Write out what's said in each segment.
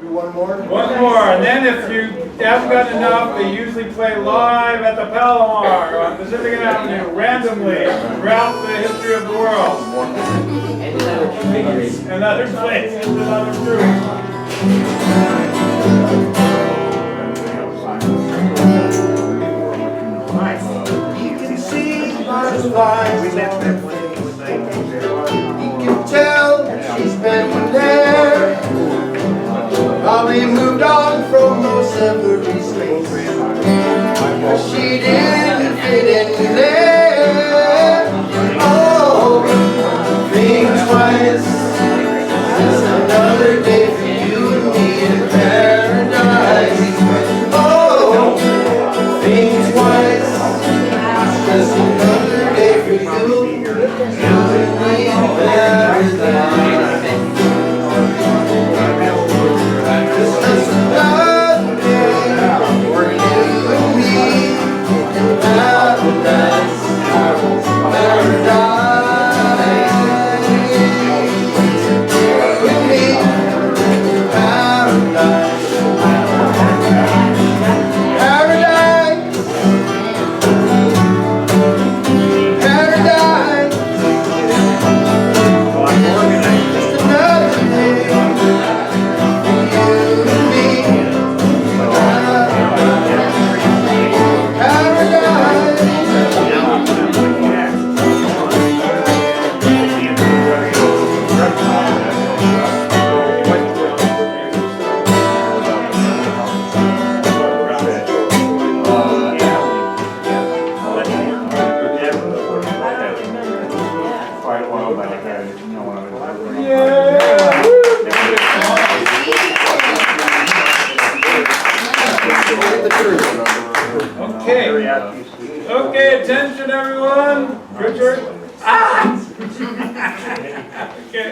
Do one more? One more, and then if you haven't got enough, they usually play live at the Palomar on Pacific Avenue, randomly, throughout the history of the world. And other places and other groups. You can see by the lights. You can tell she's been there. Probably moved on from most every space. But she didn't fit in there. Oh, think twice. Just another day for you and me in paradise. Oh, think twice. Just another day for you and me in paradise. Okay, attention everyone. Richard. Ah! Okay.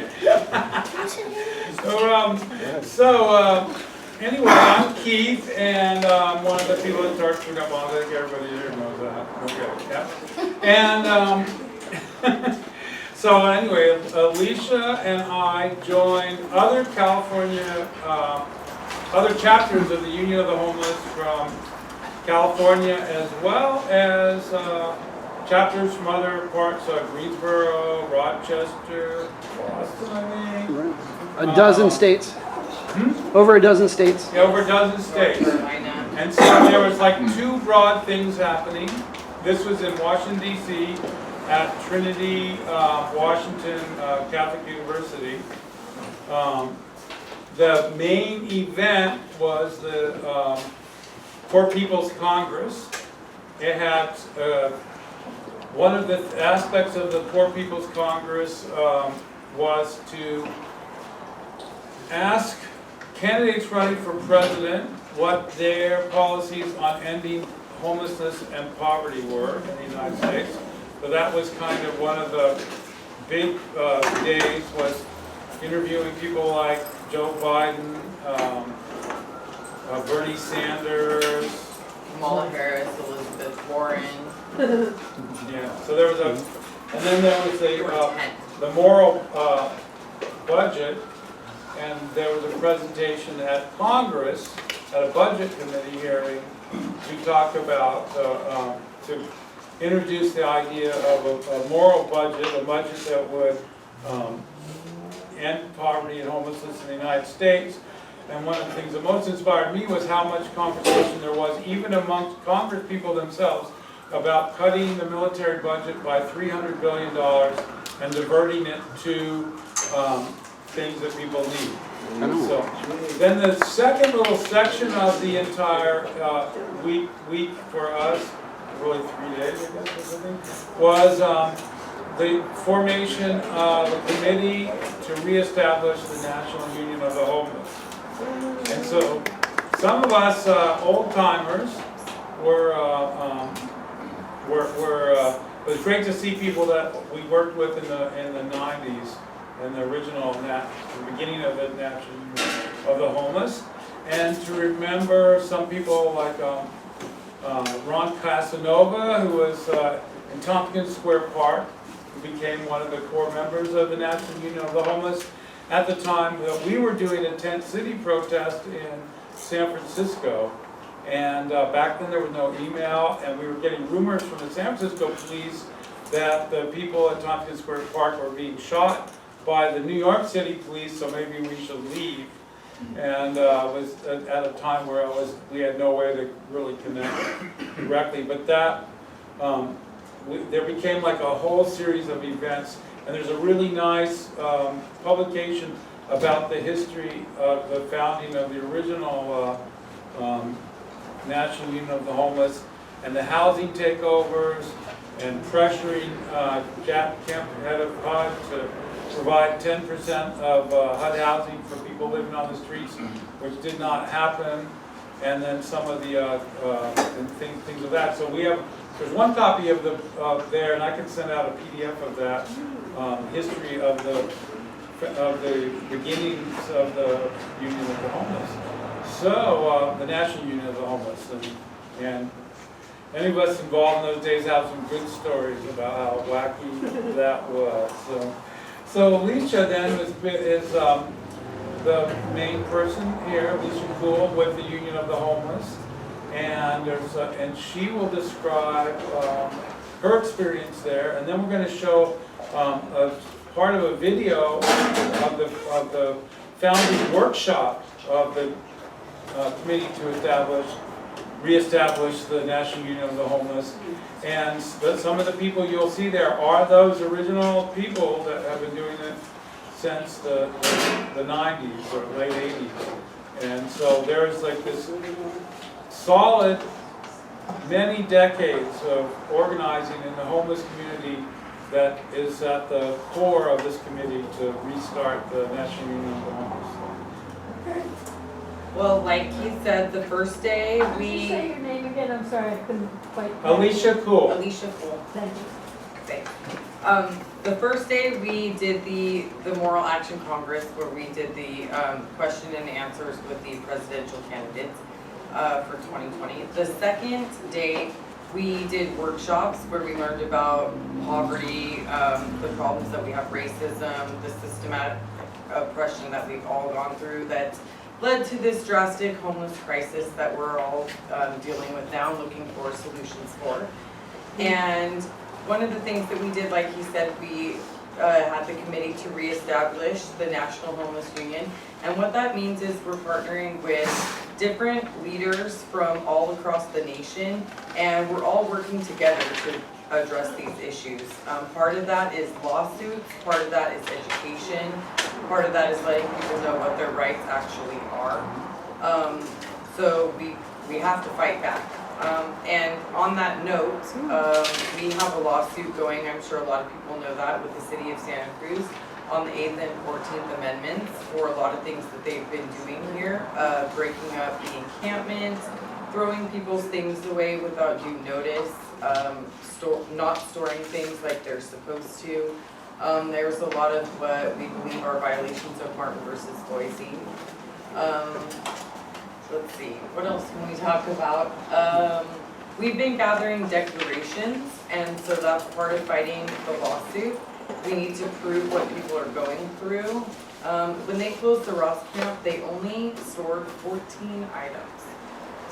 Anyway, I'm Keith, and I'm one of the people in charge for Well, I think everybody here knows that. Okay, yeah. And so anyway, Alicia and I joined other California, other chapters of the Union of the Homeless from California, as well as chapters from other parts of Greensboro, Rochester, Boston, I think. A dozen states. Over a dozen states. Yeah, over a dozen states. And so there was like two broad things happening. This was in Washington, D.C. at Trinity, Washington Catholic University. The main event was the Poor People's Congress. It had one of the aspects of the Poor People's Congress was to ask candidates running for president what their policies on ending homelessness and poverty were in the United States. So that was kind of one of the big days, was interviewing people like Joe Biden, Bernie Sanders, Kamala Harris, Elizabeth Warren. Yeah. So there was and then there was the moral budget, and there was a presentation at Congress at a budget committee hearing to talk about to introduce the idea of a moral budget, a budget that would end poverty and homelessness in the United States. And one of the things that most inspired me was how much conversation there was, even amongst Congress people themselves, about cutting the military budget by $300 billion and diverting it to things that people need. So then the second little section of the entire week for us, really 3 days, I guess, or something, was the formation of a committee to reestablish the National Union of the Homeless. And so some of us old timers it was great to see people that we worked with in the 90s, in the original the beginning of the National Union of the Homeless, and to remember some people like Ron Casanova, who was in Tompkins Square Park, who became one of the core members of the National Union of the Homeless, at the time that we were doing a tent city protest in San Francisco. And back then there was no email, and we were getting rumors from the San Francisco police that the people at Tompkins Square Park were being shot by the New York City police, so maybe we should leave. And was at a time where we had no way to really connect directly. But that, there became like a whole series of events, and there's a really nice publication about the history of the founding of the original National Union of the Homeless, and the housing takeovers, and pressuring Jack Kemp, head of HUD, to provide 10% of HUD housing for people living on the streets, which did not happen, and then some of the things of that. So there's one copy of there, and I can send out a PDF of that history of the beginnings of the Union of the Homeless. So the National Union of the Homeless, and any of us involved in those days have some good stories about how wacky that was. So Alicia then is the main person here, Alicia Cool, with the Union of the Homeless, and she will describe her experience there, and then we're going to show a part of a video of the founding workshop of the committee to reestablish the National Union of the Homeless. And some of the people you'll see there are those original people that have been doing it since the 90s or late 80s. And so there's like this solid many decades of organizing in the homeless community that is at the core of this committee to restart the National Union of the Homeless. Okay. Well, like he said, the first day Could you say your name again? I'm sorry, I couldn't quite. Alicia Cool. Alicia Cool. Thank you. Thanks. The first day we did the Moral Action Congress, where we did the question and answers with the presidential candidates for 2020. The second day we did workshops where we learned about poverty, the problems that we have, racism, the systematic oppression that we've all gone through that led to this drastic homeless crisis that we're all dealing with now, looking for solutions for. And one of the things that we did, like he said, we had the committee to reestablish the National Homeless Union. And what that means is we're partnering with different leaders from all across the nation, and we're all working together to address these issues. Part of that is lawsuits, part of that is education, part of that is letting people know what their rights actually are. So we have to fight back. And on that note, we have a lawsuit going, I'm sure a lot of people know that, with the city of Santa Cruz on the 8th and 14th Amendments for a lot of things that they've been doing here, breaking up the encampment, throwing people's things away without due notice, not storing things like they're supposed to. There's a lot of what we believe are violations of Martin versus Boise. Let's see, what else can we talk about? We've been gathering declarations, and so that's part of fighting the lawsuit. We need to prove what people are going through. When they closed the Ross camp, they only stored 14 items.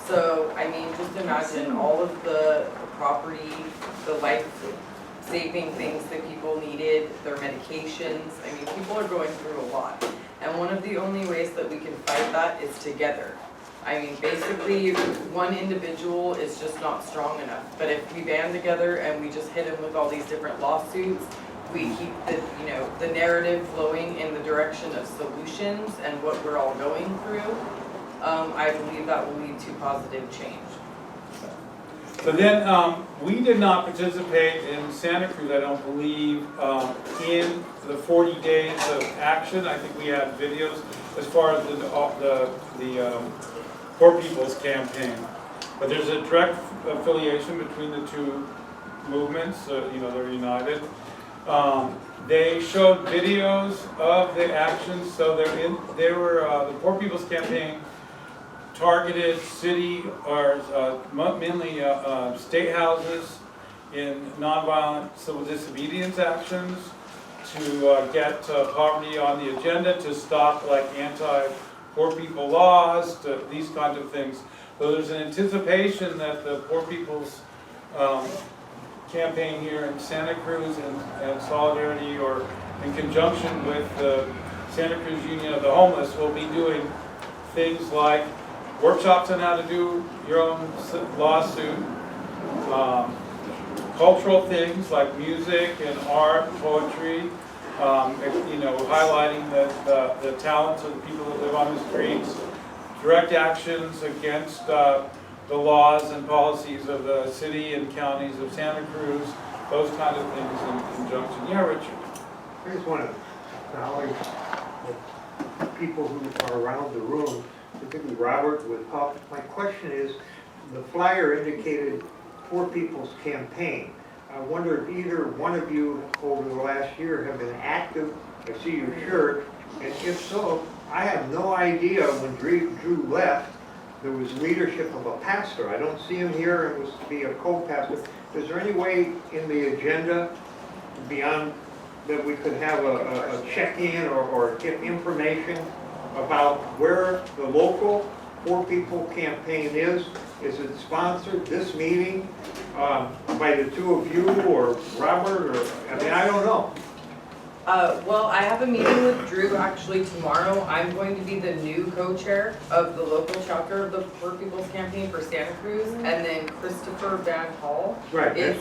So, I mean, just imagine all of the property, the life-saving things that people needed, their medications. I mean, people are going through a lot. And one of the only ways that we can fight that is together. I mean, basically, one individual is just not strong enough. But if we band together and we just hit them with all these different lawsuits, we keep the narrative flowing in the direction of solutions and what we're all going through, I believe that will lead to positive change. So then, we did not participate in Santa Cruz, I don't believe, in the 40 days of action. I think we had videos as far as the Poor People's Campaign. But there's a direct affiliation between the two movements, they're united. They showed videos of the actions, so the Poor People's Campaign targeted city or mainly state houses in nonviolent civil disobedience actions to get poverty on the agenda, to stop like anti-poor people laws, to these kinds of things. So there's an anticipation that the poor people's campaign here in Santa Cruz and solidarity, or in conjunction with the Santa Cruz Union of the Homeless, will be doing things like workshops on how to do your own lawsuit, cultural things like music and art, poetry, highlighting the talents of the people that live on the streets, direct actions against the laws and policies of the city and counties of Santa Cruz, those kind of things in conjunction. Yeah, Richard? I just want to acknowledge the people who are around the room, particularly Robert with Pup. My question is, the flyer indicated Poor People's Campaign. I wonder if either one of you over the last year have been active. I see your shirt, and if so, I have no idea when Drew left, there was leadership of a pastor. I don't see him here, it was to be a co-pastor. Is there any way in the agenda beyond that we could have a check-in or get information about where the local Poor People Campaign is? Is it sponsored, this meeting, by the two of you or Robert, or, I don't know. Well, I have a meeting with Drew actually tomorrow. I'm going to be the new co-chair of the local chapter of the Poor People's Campaign for Santa Cruz, and then Christopher Van Hall is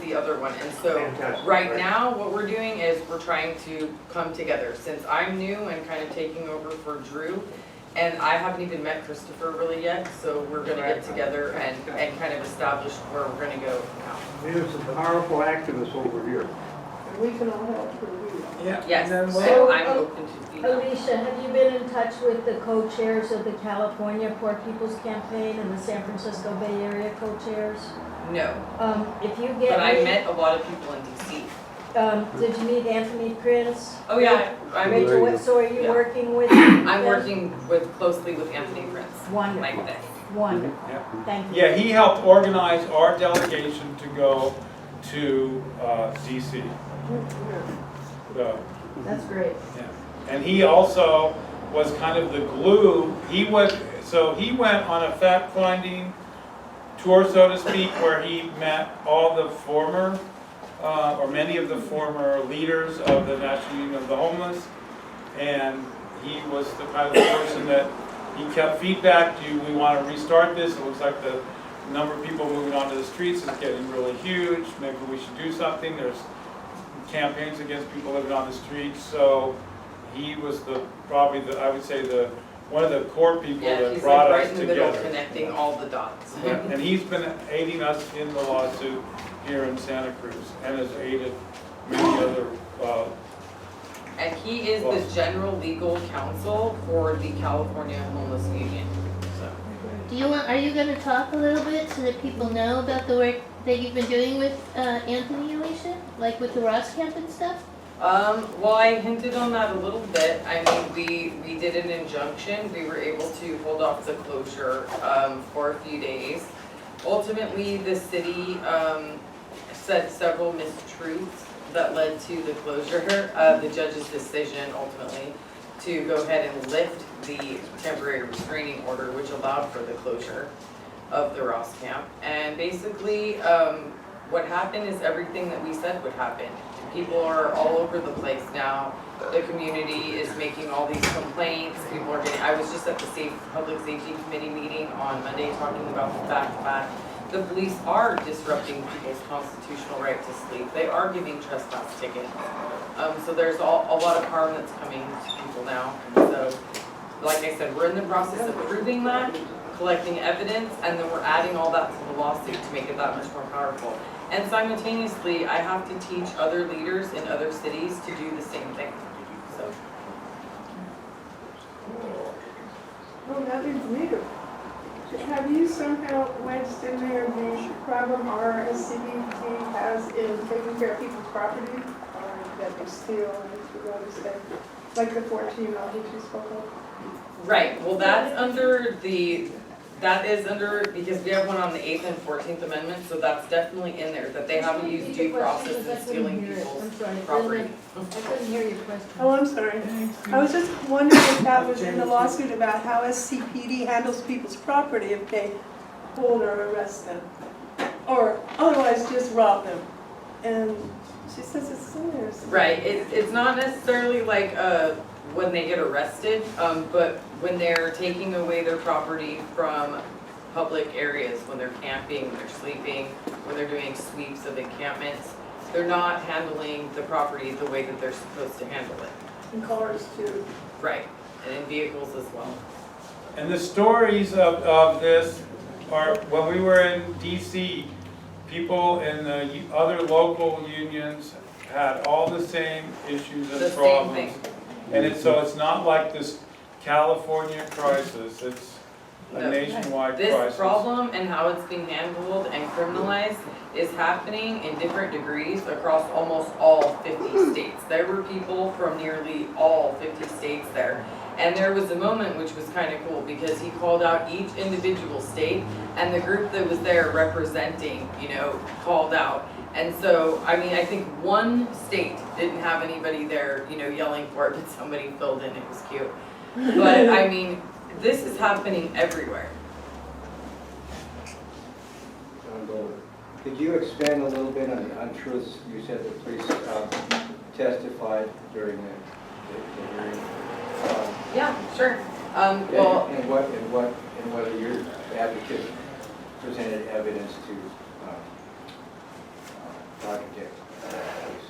the other one. And so right now what we're doing is we're trying to come together, since I'm new and kind of taking over for Drew. And I haven't even met Christopher really yet, so we're gonna get together and kind of establish where we're gonna go now. There's some powerful activists over here. We can all help through you. Yeah. Yes, So, I'm open to feedback. Alicia, have you been in touch with the co-chairs of the California Poor People's Campaign and the San Francisco Bay Area co-chairs? No, If you get. but I met a lot of people in DC. Did you meet Anthony Prince? Oh yeah, Rachel, so are you Yeah. working with? I'm working closely with Anthony Prince. Wonderful, Like this. wonderful, Yeah. thank you. Yeah, he helped organize our delegation to go to DC. So, That's great. yeah. And he also was kind of the glue. He went on a fact-finding tour, so to speak, where he met all the former, or many of the former leaders of the National Union of the Homeless. And he was the kind of person that he kept feedback. Do we want to restart this? It looks like the number of people moving onto the streets is getting really huge. Maybe we should do something. There's campaigns against people living on the streets. So he was probably I would say one of the core people Yeah, that he's brought like us right in the middle, together. connecting all the dots. Yeah, and he's been aiding us in the lawsuit here in Santa Cruz, and has aided many other, And he is the general legal counsel for the California Homeless Union, so. Are you gonna talk a little bit so that people know about the work that you've been doing with Anthony, Alicia? Like with the Ross Camp and stuff? Well, I hinted on that a little bit. I mean, we did an injunction. We were able to hold off the closure, for a few days. Ultimately, the city, said several mistruths that led to the closure. The judge's decision ultimately to go ahead and lift the temporary restraining order, which allowed for the closure of the Ross Camp. And basically, what happened is everything that we said would happen. People are all over the place now. The community is making all these complaints. People are getting, I was just at the Public Safety Committee meeting on Monday talking about the fact that the police are disrupting people's constitutional right to sleep. They are giving trespass tickets. So there's a lot of harm that's coming to people now. And so, like I said, we're in the process of proving that, collecting evidence, and then we're adding all that to the lawsuit to make it that much more powerful. And simultaneously, I have to teach other leaders in other cities to do the same thing. So. Well, nothing's legal. Have you somehow wedged in there the problem our city has in taking care of people's property, or that they steal and to go to state, like the 14 that you spoke of? Right, well, that's under the That is under, because we have one on the 8th and 14th Amendment, so that's definitely in there, that they haven't used due process in stealing people's I'm sorry, property. I couldn't hear your question. Oh, I'm sorry. I was just wondering if that was in the lawsuit about how SCPD handles people's property if they hold or arrest them. Or otherwise just rob them. And she says it's in there. Right, it's not necessarily like, when they get arrested, but when they're taking away their property from public areas, when they're camping, when they're sleeping, when they're doing sweeps of encampments, they're not handling the property the way that they're supposed to handle it. In cars too. Right, and in vehicles as well. And the stories of this are, when we were in DC, people in the other local unions had all the same issues The and same problems. thing. And it's not like this California crisis, it's a No. nationwide This crisis. problem and how it's being handled and criminalized is happening in different degrees across almost all 50 states. There were people from nearly all 50 states there. And there was a moment which was kind of cool because he called out each individual state and the group that was there representing, called out. And so, I mean, I think one state didn't have anybody there, yelling for it, but somebody filled in, it was cute. But, I mean, this is happening everywhere. Could you expand a little bit on the untruths? You said the police testified during the hearing. Yeah, sure. And whether your advocate presented evidence to contradict police.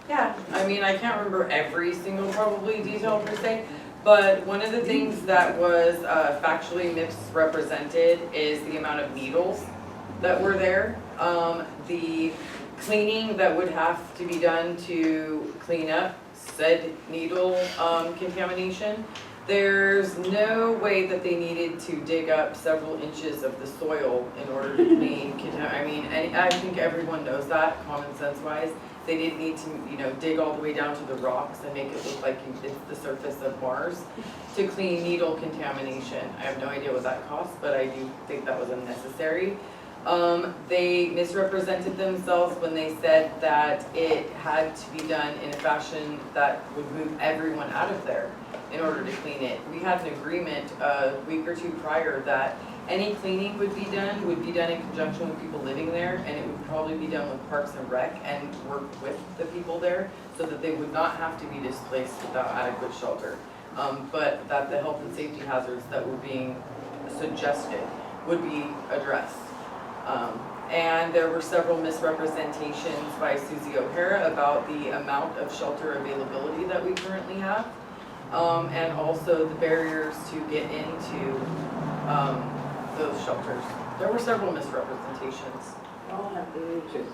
Yeah, I mean, I can't remember every single probably detail per se, but one of the things that was factually misrepresented is the amount of needles that were there. The cleaning that would have to be done to clean up said needle contamination. There's no way that they needed to dig up several inches of the soil in order to clean and I think everyone knows that, common sense wise. They didn't need to, dig all the way down to the rocks and make it look like it's the surface of Mars to clean needle contamination. I have no idea what that costs, but I do think that was unnecessary. They misrepresented themselves when they said that it had to be done in a fashion that would move everyone out of there in order to clean it. We had an agreement a week or two prior that any cleaning would be done in conjunction with people living there, and it would probably be done with Parks and Rec and work with the people there so that they would not have to be displaced without adequate shelter. But that the health and safety hazards that were being suggested would be addressed. And there were several misrepresentations by Susie O'Hara about the amount of shelter availability that we currently have, and also the barriers to get into those shelters. There were several misrepresentations. All have the ages.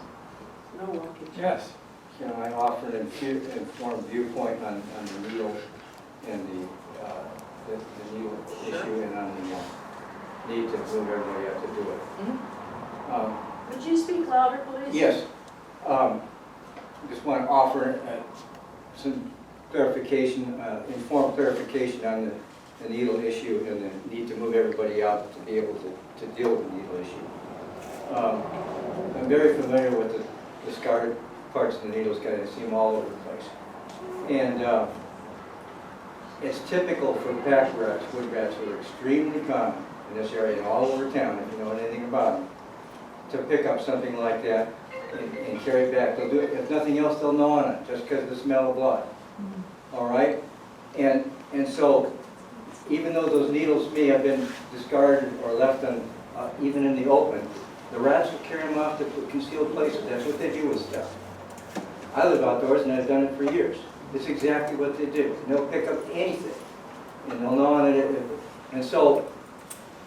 No one can. Yes. Can I offer an informed viewpoint on the needle and the needle issue and on the need to move everybody up to do it? Would you speak louder, please? Yes. Just want to offer some clarification, informed clarification on the needle issue and the need to move everybody out to be able to deal with the needle issue. I'm very familiar with the discarded parts of the needles, because I see them all over the place. And it's typical for pack rats, wood rats, who are extremely common in this area and all over town, if you know anything about them, to pick up something like that and carry it back. They'll do it, if nothing else, they'll gnaw on it, just because of the smell of blood. All right? And so, even though those needles may have been discarded or left on, even in the open, the rats will carry them off to concealed places. That's what they do with stuff. I live outdoors and I've done it for years. It's exactly what they do. And they'll pick up anything and they'll gnaw on it. And so,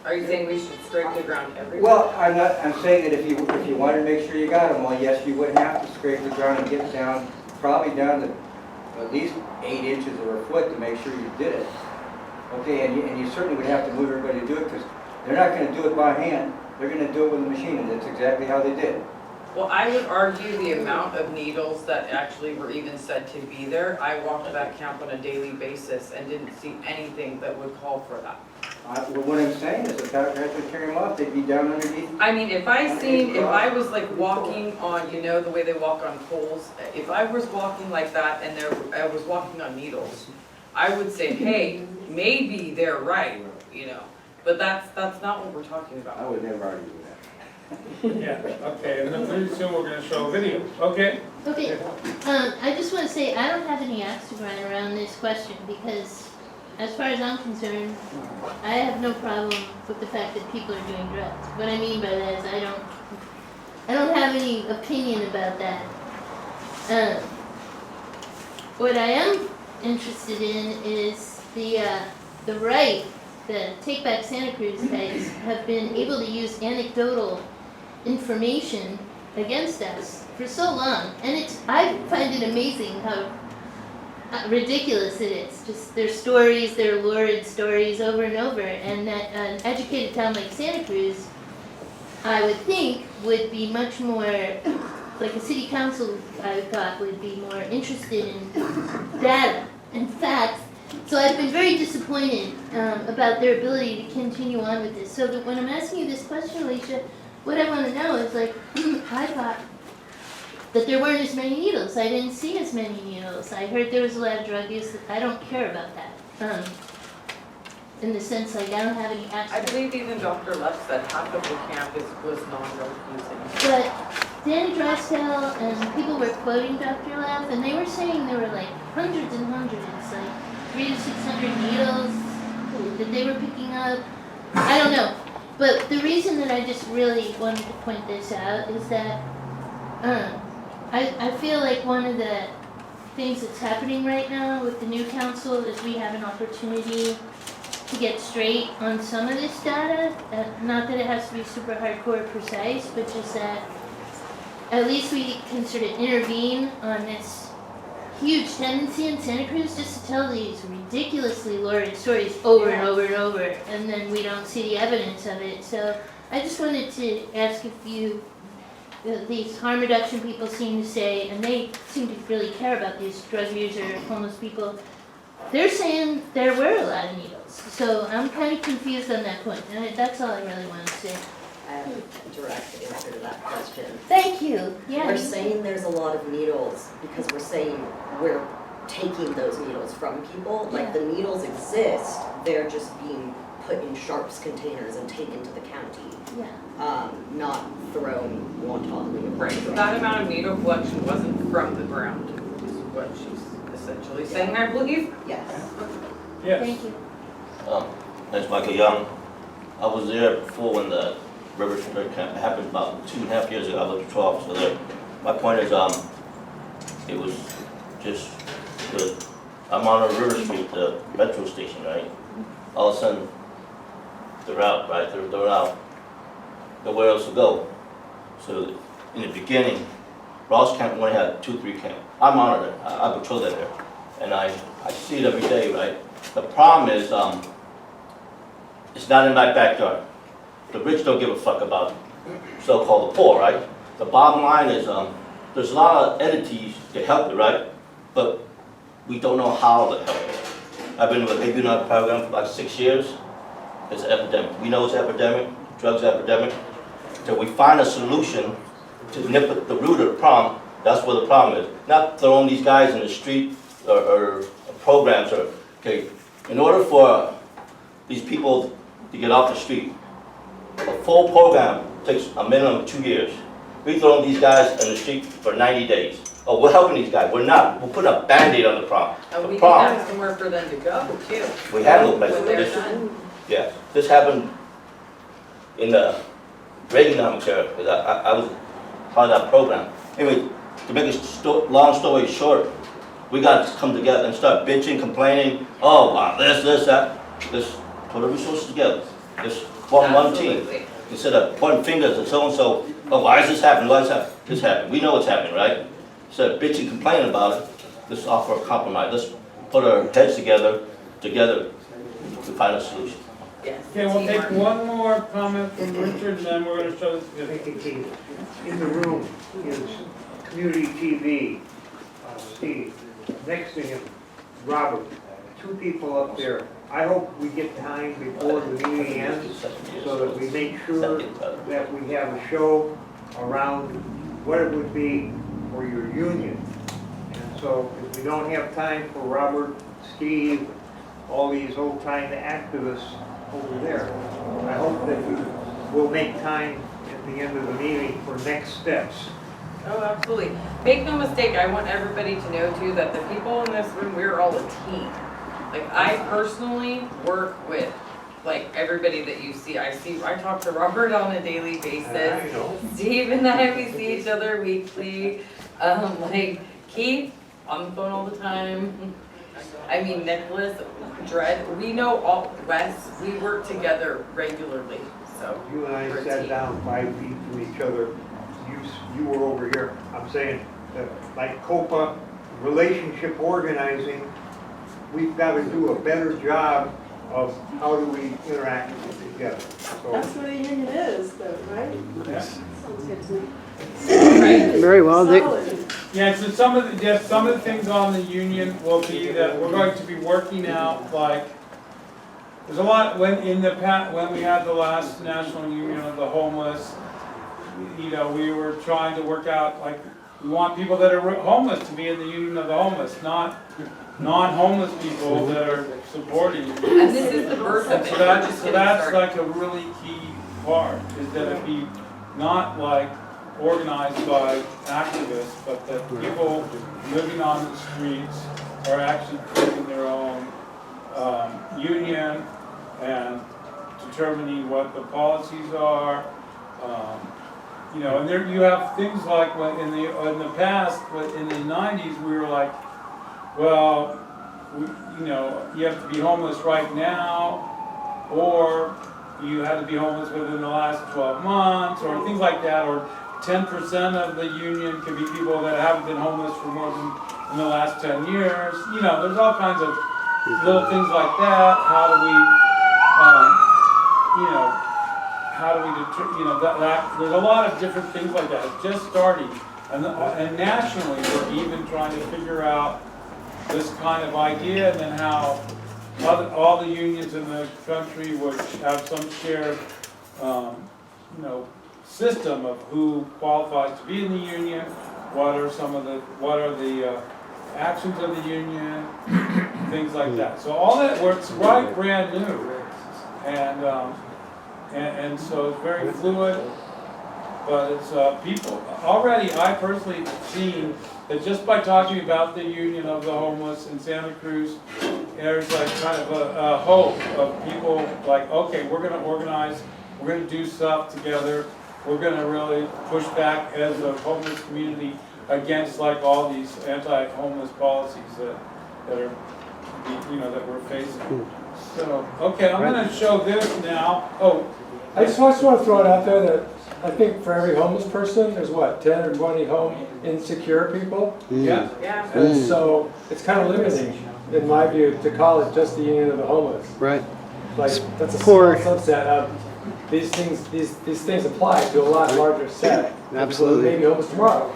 Are you saying we should scrape the ground everywhere? well, I'm saying that if you wanted to make sure you got them, well, yes, you would have to scrape the ground and get down, probably down to at least 8 inches or a foot to make sure you did it. Okay, and you certainly would have to move everybody to do it, because they're not going to do it by hand. They're going to do it with a machine, and that's exactly how they did it. Well, I would argue the amount of needles that actually were even said to be there. I walked that camp on a daily basis and didn't see anything that would call for that. What I'm saying is if that had to carry them off, they'd be down underneath. I mean, if I was like walking on, you know, the way they walk on poles, if I was walking like that and I was walking on needles, I would say, hey, maybe they're right, you know, but that's not what we're talking about. I would never argue with that. Yeah, okay, and then pretty soon we're gonna show a video, okay? Okay, I just want to say, I don't have any axe to grind around this question, because as far as I'm concerned, I have no problem with the fact that people are doing drugs. What I mean by that is I don't have any opinion about that. What I am interested in is the right that Take Back Santa Cruz guys have been able to use anecdotal information against us for so long, and I find it amazing how ridiculous it is. Just their stories, their lurid stories over and over, and that an educated town like Santa Cruz, I would think, would be much more, like a city council, I thought, would be more interested in data and facts. So I've been very disappointed about their ability to continue on with this. So that when I'm asking you this question, Alicia, what I want to know is, like, I thought that there weren't as many needles. I didn't see as many needles. I heard there was a lot of drug use. I don't care about that. In the sense, like, I don't have any I access. believe even Dr. Lutz said half of the campus was non-drug using. But Danny Drysdale and people were quoting Dr. Leff, and they were saying there were like hundreds and hundreds, like 300 to 600 needles that they were picking up. I don't know. But the reason that I just really wanted to point this out is that I feel like one of the things that's happening right now with the new council is we have an opportunity to get straight on some of this data. Not that it has to be super hardcore precise, but just that at least we can sort of intervene on this huge tendency in Santa Cruz just to tell these ridiculously lurid stories over and over and over, and then we don't see the evidence of it. So I just wanted to ask if you, these harm reduction people seem to say, and they seem to really care about these drug users, homeless people, they're saying there were a lot of needles. So I'm kind of confused on that point, and that's all I really wanted to say. I have a direct answer to that question. Thank you. Yeah. We're saying there's a lot of needles because we're saying we're taking those needles from people. Like, the needles exist, they're just being put in sharps containers and taken to the county. Yeah. Not thrown wantonly. Right, so that amount of needle collection wasn't from the ground, is what she's essentially saying, I believe. Yes. Yes. Thank you. That's Michael Young. I was there before when the River Street camp happened about 2.5 years ago. I was a patrol officer there. My point is, it was just good. I'm on a River Street, the metro station, right? All of a sudden, they're out, right? They're out. Nowhere else to go. So in the beginning, Ross Camp only had 2-3 camps. I monitor it. I patrol that there, and I see it every day, right? The problem is, it's not in my backyard. The rich don't give a fuck about so-called the poor, right? The bottom line is, there's a lot of entities that help you, right? But we don't know how to help you. I've been with the program for like 6 years. It's an epidemic. We know it's an epidemic, drugs epidemic. So we find a solution to nip at the root of the problem. That's where the problem is. Not throwing these guys in the street or programs. Okay, in order for these people to get off the street, a full program takes a minimum of 2 years. We throw these guys in the street for 90 days. Oh, we're helping these guys. We're not. We're putting a Band-Aid on the problem. And we The can problem. have somewhere for them to go too. We have no place When for they're this. done. Yeah, this happened in the Reaganomics era, because I was part of that program. Anyway, to make a long story short, we got to come together and start bitching, complaining, oh, wow, this, that. Just put the resources together. Just form one team. Absolutely. Instead of pointing fingers at so-and-so, oh, why is this happening, why is this happening? We know what's happening, right? Instead of bitching, complaining about it, let's offer a compromise. Let's put our heads together to find a solution. Yes. Okay, we'll take one more comment from Richard, and then we're gonna show this video. Thank you, Keith. In the room is Community TV, Steve. Next to him, Robert. 2 people up there I hope we get time before the meeting ends so that we make sure that we have a show around what it would be for your union. And so if we don't have time for Robert, Steve, all these old-time activists over there, I hope that we will make time at the end of the meeting for next steps. Oh, absolutely. Make no mistake, I want everybody to know too that the people in this room, we're all a team. Like, I personally work with, like, everybody that you see. I talk to Robert on a daily basis. I know. Steve and I, we see each other weekly. Like, Keith, on the phone all the time. I mean, Nicholas, Dred, we know all, Wes, we work together regularly, so. You and I we're a sat team. down 5 feet from each other. You were over here. I'm saying that like COPA, relationship organizing, we've got to do a better job of how do we interact together. So That's what a union is, though, right? Yeah. Sounds good to me. Very well. Solid. Yeah, so some of the things on the union will be that we're going to be working out, like, there's a lot, when we had the last National Union of the Homeless, you know, we were trying to work out, like, we want people that are homeless to be in the Union of the Homeless, not non-homeless people that are supporting you. And this is the birth of it. So We're just getting that's started. like a really key part, is that it be not like organized by activists, but that people living on the streets are actually creating their own union and determining what the policies are. You know, and there you have things like when in the past, in the 90s, we were like, well, you know, you have to be homeless right now, or you had to be homeless within the last 12 months, or things like that, or 10% of the union can be people that haven't been homeless for more than in the last 10 years. You know, there's all kinds of little things like that. How do we, you know, there's a lot of different things like that. It's just starting. And nationally, we're even trying to figure out this kind of idea, and then how all the unions in the country would have some shared, you know, system of who qualifies to be in the union, what are the actions of the union, things like that. So all that works right brand new, and so it's very fluid. But it's people already. I personally have seen that just by talking about the Union of the Homeless in Santa Cruz, there's like kind of a hope of people like, okay, we're going to organize, we're going to do stuff together, we're going to really push back as a homeless community against like all these anti-homeless policies that are, you know, that we're facing. So, okay, I'm going to show this now. Oh, I just want to throw it out there that I think for every homeless person, there's what, 10 or 20 home insecure people? yeah. Yeah. And so it's kind of limiting, in my view, to call it just the Union of the Homeless. Right. Like, that's a small Poor. subset of these things. These things apply to a lot larger set. Absolutely. Maybe homeless tomorrow.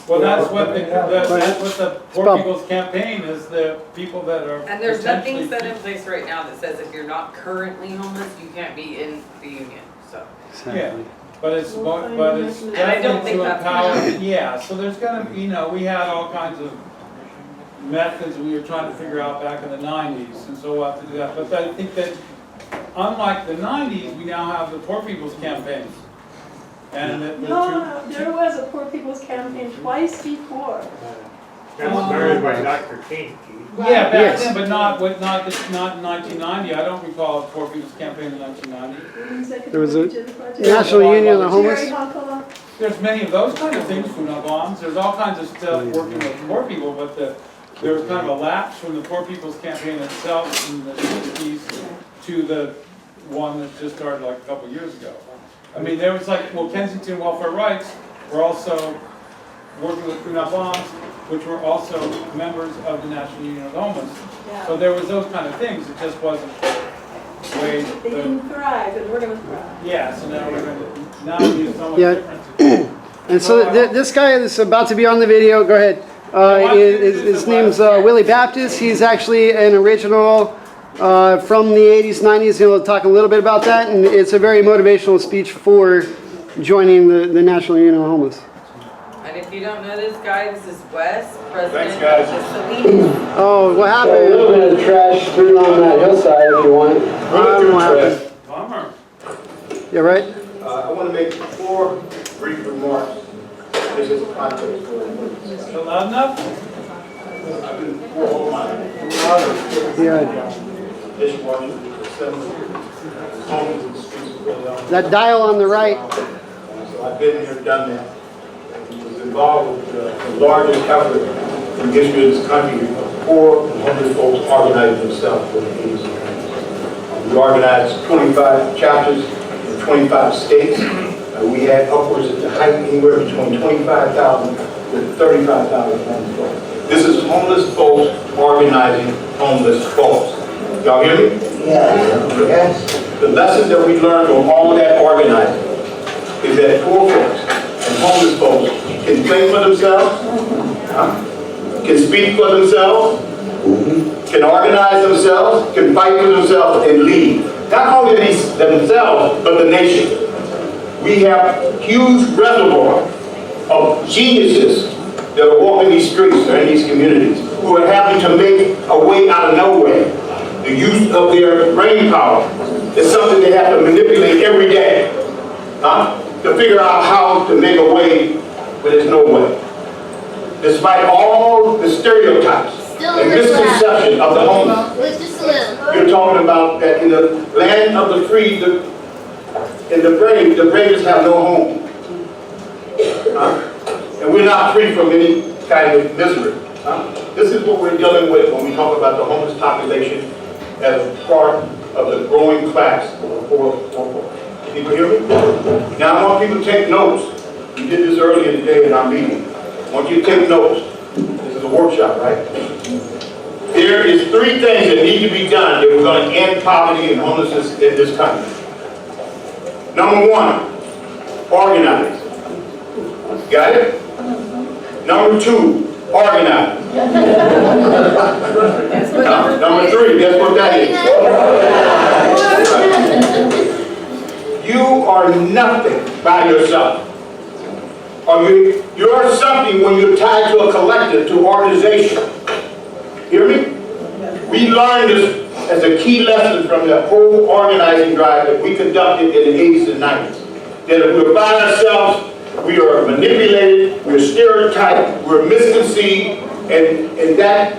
Well, that's what Yeah. that's what the Poor People's Campaign is, the people that are And there's nothing potentially- set in place right now that says if you're not currently homeless, you can't be in the union, so. Yeah, but it's Well, definitely And I don't think to that's empower, gonna- yeah, so there's gonna be, you know, we had all kinds of methods we were trying to figure out back in the 90s, and so we'll have to do that. But I think that unlike the 90s, we now have the Poor People's Campaign. And the No, there was a Poor People's Campaign twice before. that was started by Dr. King. yeah, back Yes. then, but not in 1990. I don't recall a Poor People's Campaign in 1990. There was a National Union of the Homeless. Jerry Hunkle. There's many of those kind of things, food on bombs. There's all kinds of stuff working with poor people, but there was kind of a lapse from the Poor People's Campaign itself in the 60s to the one that just started like a couple years ago. I mean, there was like, well, Kensington Welfare Rights were also working with food on bombs, which were also members of the National Union of the Homeless. So there was those kind of things. It just wasn't the way. They didn't thrive, and we're gonna thrive. Yeah, so now we're going to now use so much Yeah. different. And so this guy that's about to be on the video, go ahead. His name's Willie Baptist. He's actually an original from the 80s, 90s. He'll talk a little bit about that, and it's a very motivational speech for joining the National Union of Homeless. And if you don't know this guy, this is Wes, president Thanks, guys. of the Salinas. Oh, what A happened? little bit of trash thrown on that hillside if you want. What happened? Bummer. Yeah, right? I want to make 4 brief remarks. This is context for it. Is it loud enough? I've been for all my Yeah. dishwashing, assembly, homes in the streets of Philadelphia. That dial on the right. So I've been here, done that. I was involved with the largest effort in the history of this country of poor and homeless folks organizing themselves for the needs of the country. We organized 25 chapters in 25 states. We had upwards at the height anywhere between 25,000 to 35,000 homeless folks. This is homeless folks organizing homeless folks. Y'all hear me? Yes. The lesson that we learned from all of that organizing is that poor folks and homeless folks can think for themselves, can speak for themselves, can organize themselves, can fight for themselves, and lead. Not only themselves, but the nation. We have huge reservoir of geniuses that are walking these streets or in these communities who are having to make a way out of nowhere. The use of their brain power is something they have to manipulate every day to figure out how to make a way where there's no way. Despite all the stereotypes and misconceptions of the homeless, Just a little. you're talking about that in the land of the free, and the brave have no home. And we're not free from any kind of misery. This is what we're dealing with when we talk about the homeless population as part of the growing class of the poor. People hear me? Now I want people to take notes. We did this earlier today in our meeting. I want you to take notes. This is a workshop, right? There is 3 things that need to be done if we're going to end poverty and homelessness in this country. Number 1, organize. Got it? Number 2, organize. Number 3, guess what that is? You are nothing by yourself. Or you're something when you're tied to a collective, to organization. Hear me? We learned this as a key lesson from the whole organizing drive that we conducted in the 80s and 90s. That if we're by ourselves, we are manipulated, we're stereotyped, we're misconceived, and that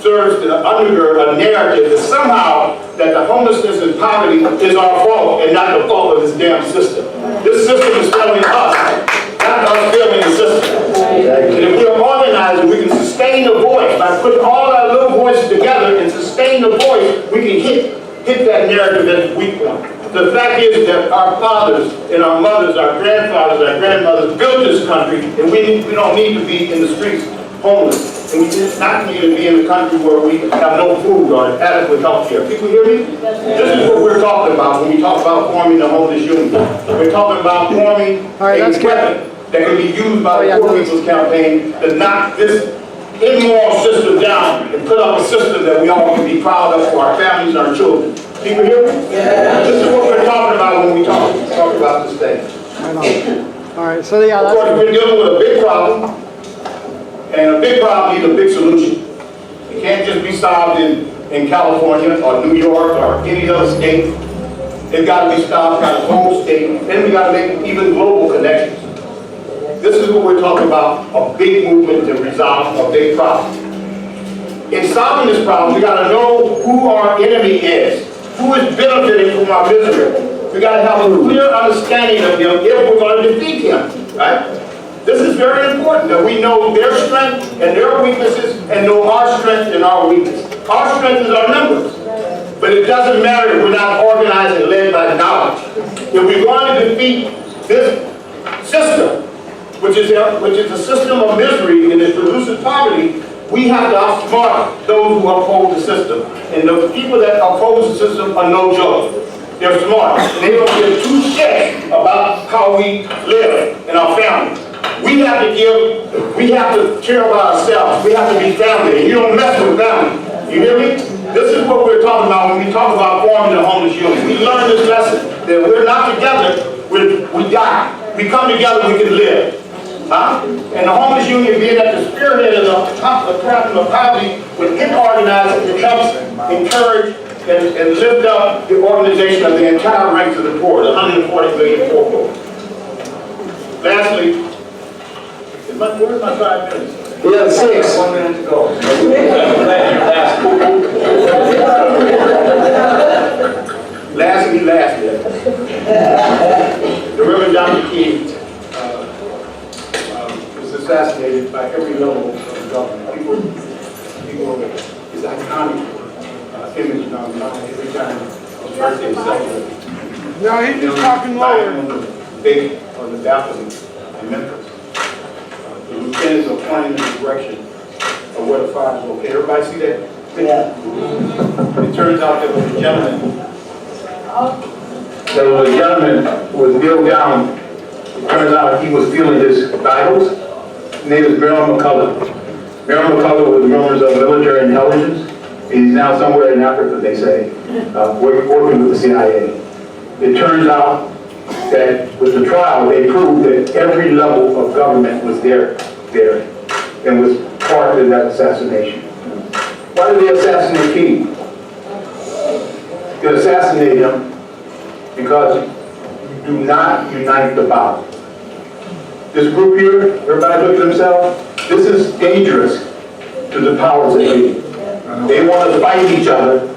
serves to undergird a narrative that somehow that the homelessness and poverty is our fault and not the fault of this damn system. This system is failing us, not us failing the system. And if we're organized, we can sustain the voice. By putting all our little voices together and sustain the voice, we can hit that narrative that's weak one. The fact is that our fathers and our mothers, our grandfathers, our grandmothers built this country, and we don't need to be in the streets homeless. And we do not need to be in a country where we have no food or adequate health care. People hear me? This is what we're talking about when we talk about forming the homeless union. We're talking about forming a weapon that can be used by the Poor People's Campaign to knock this immoral system down and put up a system that we all can be proud of for our families and our children. People hear me? Yeah. This is what we're talking about when we talk about this thing. All right, so yeah, of course, we're dealing with a big problem, and a big problem needs a big solution. It can't just be solved in California or New York or any other state. It's got to be solved by the whole state, and we got to make even global connections. This is what we're talking about, a big movement to resolve a big problem. In solving this problem, we got to know who our enemy is, who is benefiting from our misery. We got to have a clear understanding of him if we're going to defeat him, right? This is very important that we know their strength and their weaknesses and know our strength and our weakness. Our strength is our numbers, but it doesn't matter if we're not organized and led by knowledge. If we're going to defeat this system, which is a system of misery and it produces poverty, we have to outsmart those who oppose the system. And the people that oppose the system are no joke. They're smart. And they don't give 2 shits about how we live in our family. We have to care about ourselves. We have to be family. And you don't mess with family. You hear me? This is what we're talking about when we talk about forming the homeless union. We learn this lesson that we're not together, we die. We come together, we can live. Huh? And the homeless union being at the spearhead of the problem of poverty would get organized and helps encourage and lift up the organization of the entire ranks of the poor, the 140 million poor folks. Lastly, where's my 5 minutes? You have 6. 1 minute to go. Lastly, the Reverend Dr. King was assassinated by every level of the government. People, his iconic image on every time his birthday is celebrated. No, he's just talking lower. On the balcony in Memphis. The lieutenants are pointing in the direction of where the fire is located. Everybody see that? Yeah. It turns out there was a gentleman. There was a gentleman who was kneeled down. It turns out he was stealing his Bibles. His name is Merrill McCullough. Merrill McCullough was members of military intelligence. He's now somewhere in Africa, they say, working with the CIA. It turns out that with the trial, they proved that every level of government was there and was part of that assassination. Why did they assassinate King? They assassinated him because you do not unite the body. This group here, everybody look at themselves, this is dangerous to the powers that be. They want to fight each other,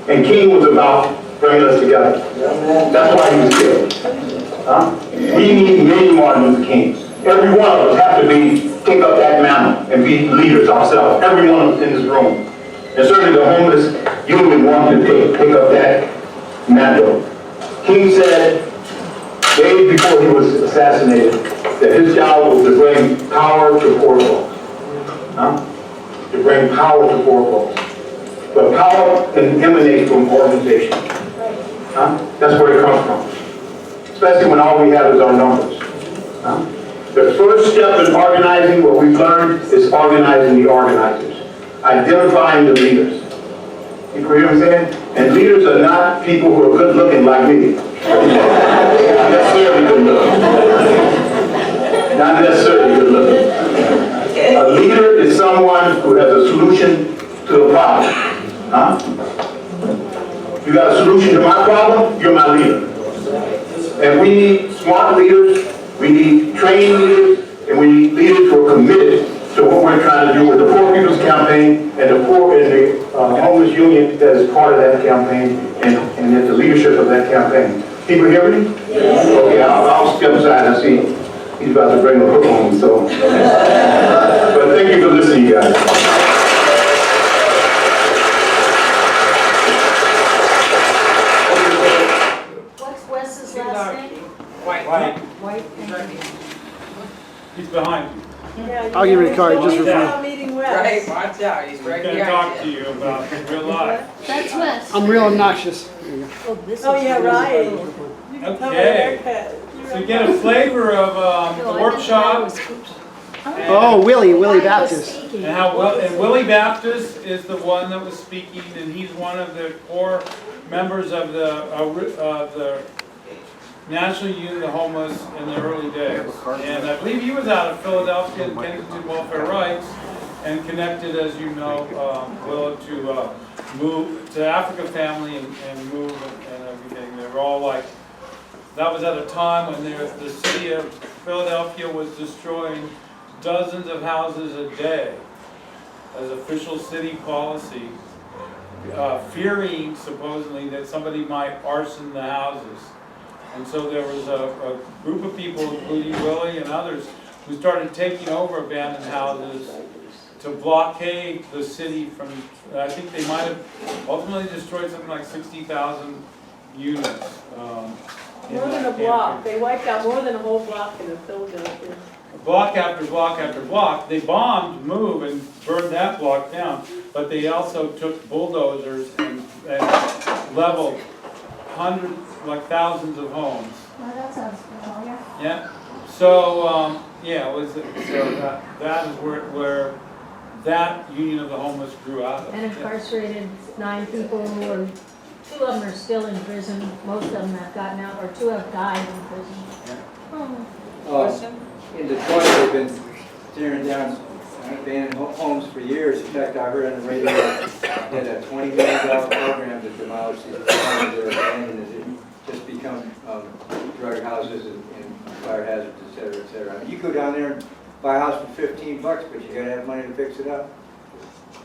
and King was about bringing us together. That's why he was killed. Huh? We need many Martin Luther Kings. Every one of us have to take up that mantle and be leaders ourselves. Every one of us in this room. And certainly the homeless union wanted to take up that mantle. King said, days before he was assassinated, that his job was to bring power to poor folks. Huh? To bring power to poor folks. But power can emanate from organization. Huh? That's where it comes from. Especially when all we have is our numbers. Huh? The first step in organizing, what we've learned, is organizing the organizers. Identifying the leaders. You hear what I'm saying? And leaders are not people who are good looking like me. Not necessarily good looking. Not necessarily good looking. A leader is someone who has a solution to a problem. Huh? You got a solution to my problem, you're my leader. And we need smart leaders, we need trained leaders, and we need leaders who are committed to what we're trying to do with the Poor People's Campaign and the Homeless Union that is part of that campaign and at the leadership of that campaign. People hear me? Yes. Okay, I'll step aside. I see he's about to bring a hook on me, so. But thank you for listening, guys. What's Wes's last name? White. White, thank you. He's behind you. I'll give you the card just for fun. Meeting Right, West. watch out, he's He's right gonna behind talk to you. you about real life. That's Wes. I'm real obnoxious. There you go. Oh, yeah, right. You can tell by the Okay. haircut. So get a flavor of the workshop Oh, Willie Baptist. and how Willie Baptist is the one that was speaking, and he's one of the core members of the National Union of the Homeless in the early days. And I believe he was out of Philadelphia and Kensington Welfare Rights and connected, as you know, Will, to move to Africa Family and move and everything. They were all like, that was at a time when the city of Philadelphia was destroying dozens of houses a day as official city policy, fearing supposedly that somebody might arson the houses. And so there was a group of people, including Willie and others, who started taking over abandoned houses to blockade the city from, I think they might have ultimately destroyed something like 60,000 units. More than a block. They wiped out more than a whole block in Philadelphia. Block after block after block. They bombed, moved, and burned that block down. But they also took bulldozers and leveled hundreds, like thousands of homes. Well, that sounds familiar. Yeah. So yeah, it was. So that is where that Union of the Homeless grew out of. And incarcerated 9 people, or 2 of them are still in prison. Most of them have gotten out, or 2 have died in prison. Oh. Question? In Detroit, they've been tearing down abandoned homes for years. In fact, I heard on the radio they had a $20 million program to demolish these homes that are abandoned, as it just become drug houses and fire hazards, et cetera, et cetera. I mean, you go down there and buy a house for $15, but you gotta have money to fix it up.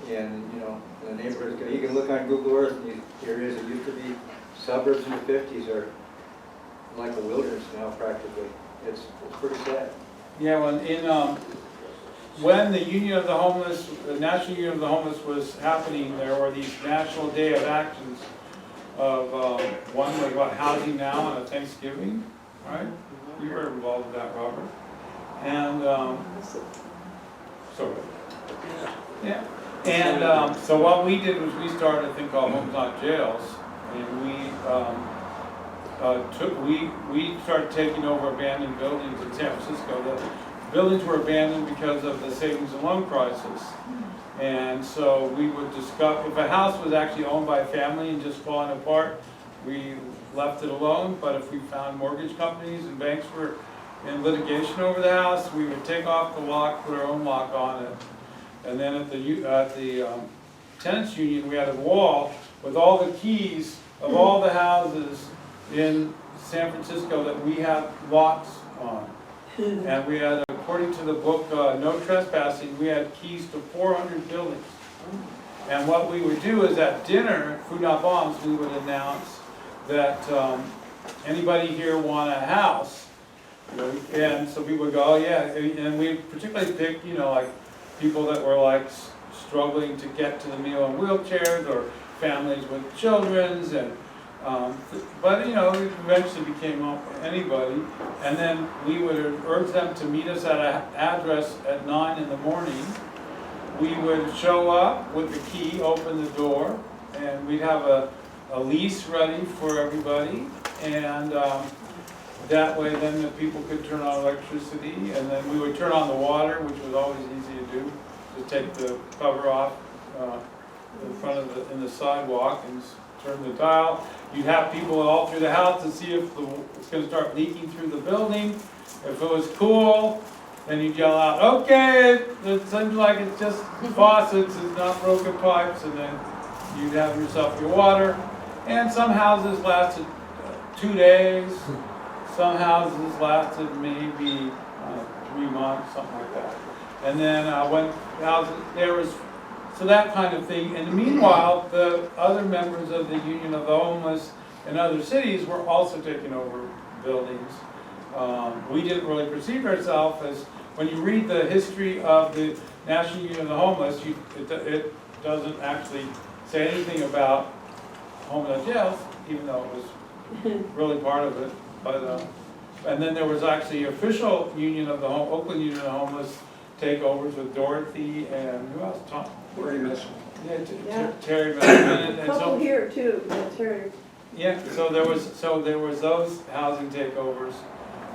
And, you know, the neighborhood's you can look on Google Earth and areas that used to be suburbs in the 50s are like a wilderness now practically. It's pretty sad. Yeah, well, when the Union of the Homeless, the National Union of the Homeless was happening, there were these National Day of Actions of, one was about housing now and a Thanksgiving, right? You were involved with that, Robert. And, so, yeah. And so what we did was we started a thing called Homes Not Jails, and we started taking over abandoned buildings in San Francisco. The buildings were abandoned because of the savings and loan crisis. And so we would discuss, if a house was actually owned by a family and just falling apart, we left it alone. But if we found mortgage companies and banks were in litigation over the house, we would take off the lock, put our own lock on it. And then at the tenants union, we had a wall with all the keys of all the houses in San Francisco that we had locks on. And we had, according to the book, No Trespassing, we had keys to 400 buildings. And what we would do is at dinner, Food Not Bombs, we would announce that anybody here want a house? You know, and so people would go, oh yeah, and we particularly picked, you know, like people that were like struggling to get to the meal in wheelchairs, or families with children's, and but you know, it eventually became anybody. And then we would urge them to meet us at an address at 9 in the morning. We would show up with the key, open the door, and we'd have a lease ready for everybody. And that way then the people could turn on electricity, and then we would turn on the water, which was always easy to do. Just take the cover off in front of in the sidewalk and turn the dial. You'd have people all through the house to see if it's going to start leaking through the building. If it was cool, then you'd yell out, okay, it seems like it's just faucets, it's not broken pipes, and then you'd have yourself your water. And some houses lasted 2 days. Some houses lasted maybe 3 months, something like that. And then when houses, there was, so that kind of thing. And meanwhile, the other members of the Union of the Homeless in other cities were also taking over buildings. We didn't really perceive ourselves as, when you read the history of the National Union of the Homeless, it doesn't actually say anything about homeless jails, even though it was really part of it. But, and then there was actually official Union of the Oakland Union of the Homeless takeovers with Dorothy and who else? Tom? Terry Messer. Yeah, Terry Messer. A couple here too, Terry. Yeah, so there was those housing takeovers.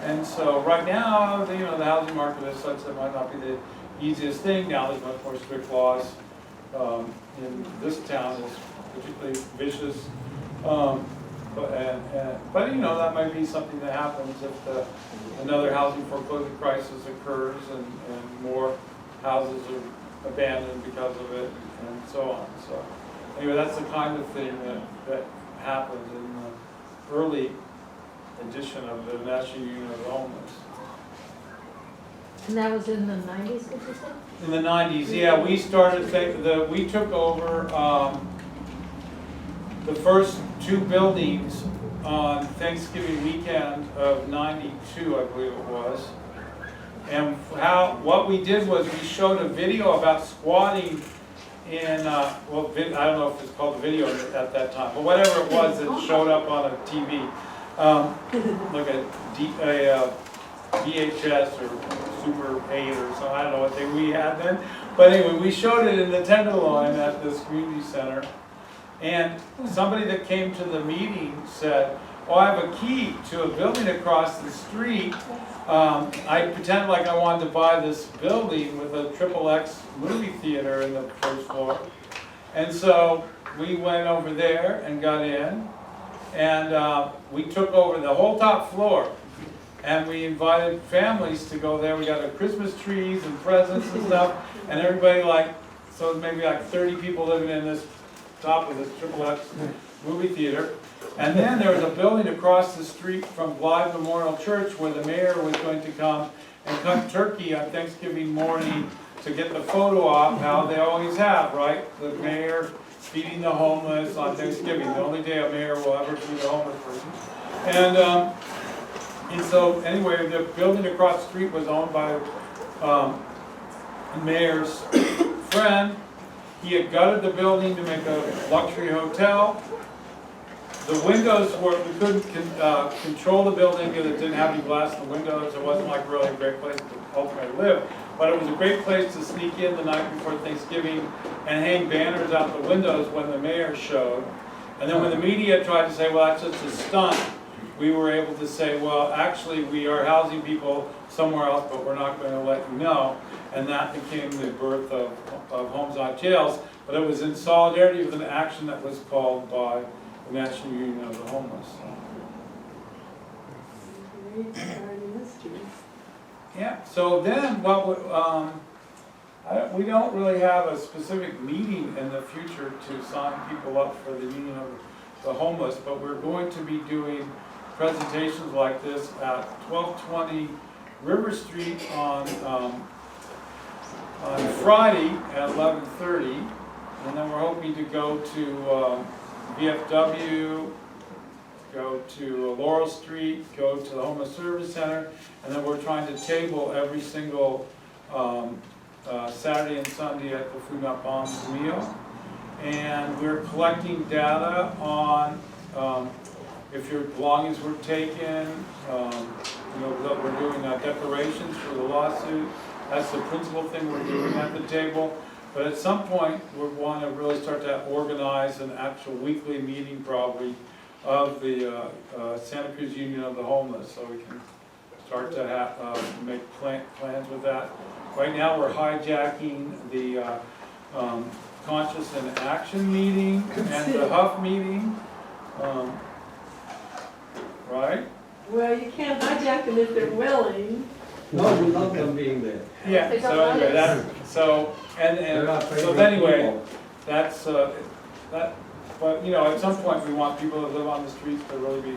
And so right now, you know, the housing market is such that it might not be the easiest thing. Now there's much more strict laws. In this town is particularly vicious. But you know, that might be something that happens if another housing foreclosure crisis occurs and more houses are abandoned because of it and so on. So anyway, that's the kind of thing that happened in the early edition of the National Union of the Homeless. And that was in the 90s, did you say? In the 90s, yeah, we started, we took over the first 2 buildings on Thanksgiving weekend of '92, I believe it was. And what we did was we showed a video about squatting in, well, I don't know if it's called video at that time, but whatever it was that showed up on a TV, like a VHS or Super 8 or something, I don't know what thing we had then. But anyway, we showed it in the Tenderloin at this community center. And somebody that came to the meeting said, oh, I have a key to a building across the street. I pretended like I wanted to buy this building with a XXX movie theater in the first floor. And so we went over there and got in, and we took over the whole top floor. And we invited families to go there. We got Christmas trees and presents and stuff, and everybody so maybe 30 people living in this top of this XXX movie theater. And then there was a building across the street from Blythe Memorial Church where the mayor was going to come and cut turkey on Thanksgiving morning to get the photo op, how they always have, right? The mayor feeding the homeless on Thanksgiving, the only day a mayor will ever feed a homeless person. And so anyway, the building across the street was owned by the mayor's friend. He had gutted the building to make a luxury hotel. The windows were, we couldn't control the building because it didn't have any glass in the windows. It wasn't like really a great place to ultimately live. But it was a great place to sneak in the night before Thanksgiving and hang banners out the windows when the mayor showed. And then when the media tried to say, well, that's just a stunt, we were able to say, well, actually, we are housing people somewhere else, but we're not going to let you know. And that became the birth of Homes Not Jails. But it was in solidarity with an action that was called by the National Union of the Homeless. Yeah, so then, we don't really have a specific meeting in the future to sign people up for the Union of the Homeless, but we're going to be doing presentations like this at 1220 River Street on Friday at 11:30, and then we're hoping to go to VFW, go to Laurel Street, go to the Homeless Service Center, and then we're trying to table every single Saturday and Sunday at the Food Not Bombs meal. And we're collecting data on if your belongings were taken, that we're doing declarations for the lawsuit. That's the principal thing we're doing at the table. But at some point, we want to really start to organize an actual weekly meeting probably of the Santa Cruz Union of the Homeless, so we can start to make plans with that. Right now, we're hijacking the Conscious and Action meeting and the Huff meeting, right? Well, you can't hijack them if they're willing. No, we love them being there. Yeah, so anyway, anyway, that's, but at some point we want people that live on the streets to really be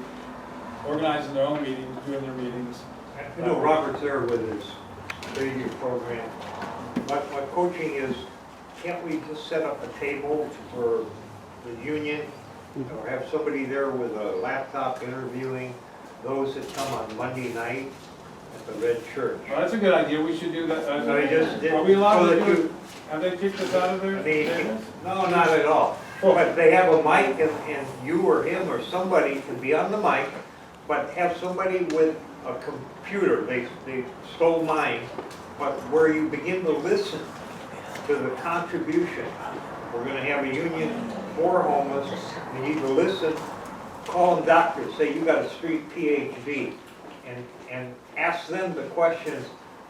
organizing their own meetings, doing their meetings. I know Robert's there with his radio program. My coaching is, can't we just set up a table for the union, or have somebody there with a laptop interviewing those that come on Monday night at the Red Church? Well, that's a good idea, we should do that. I just did. Are we allowed so to that do you- it? Have they kicked us out of there? No, not at all. But they have a mic, and you or him or somebody can be on the mic, but have somebody with a computer. They stole mine, but where you begin to listen to the contribution. We're going to have a union for homeless. You need to listen. Call them doctors. Say you got a street PhD, and ask them the questions.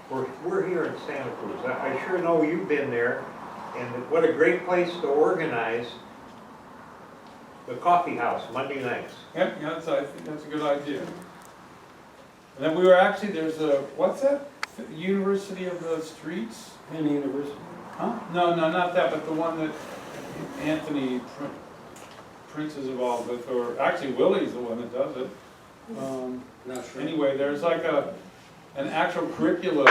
We're here in Santa Cruz. I sure know you've been there, and what a great place to organize the coffee house Monday nights. Yep, I think that's a good idea. And then we were actually, there's a, what's that? University of the Streets? Any university? Huh? No, not that, but the one that Anthony Prince is involved with, or actually Willie's the one that does it. Not sure. Anyway, there's like an actual curriculum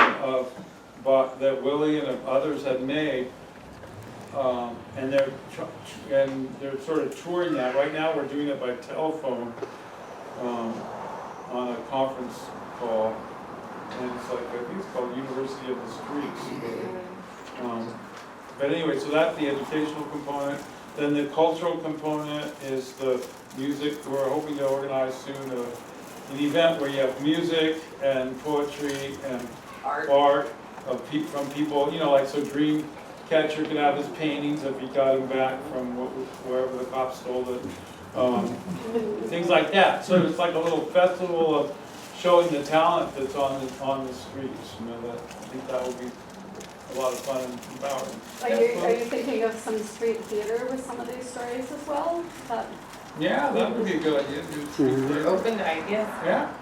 that Willie and others had made, and they're sort of touring that. Right now, we're doing it by telephone on a conference call, and it's like, I think it's called University of the Streets. But anyway, so that's the educational component. Then the cultural component is the music. We're hoping to organize soon an event where you have music and poetry and art from people, like so Dream catcher could have his paintings if he got them back from wherever the cops stole it. Things like that. So it's like a little festival of showing the talent that's on the streets. You know, that I think that would be a lot of fun and empowering. Are you thinking of some street theater with some of these stories as well? Yeah, that would be a good idea. We're open to ideas. Yeah.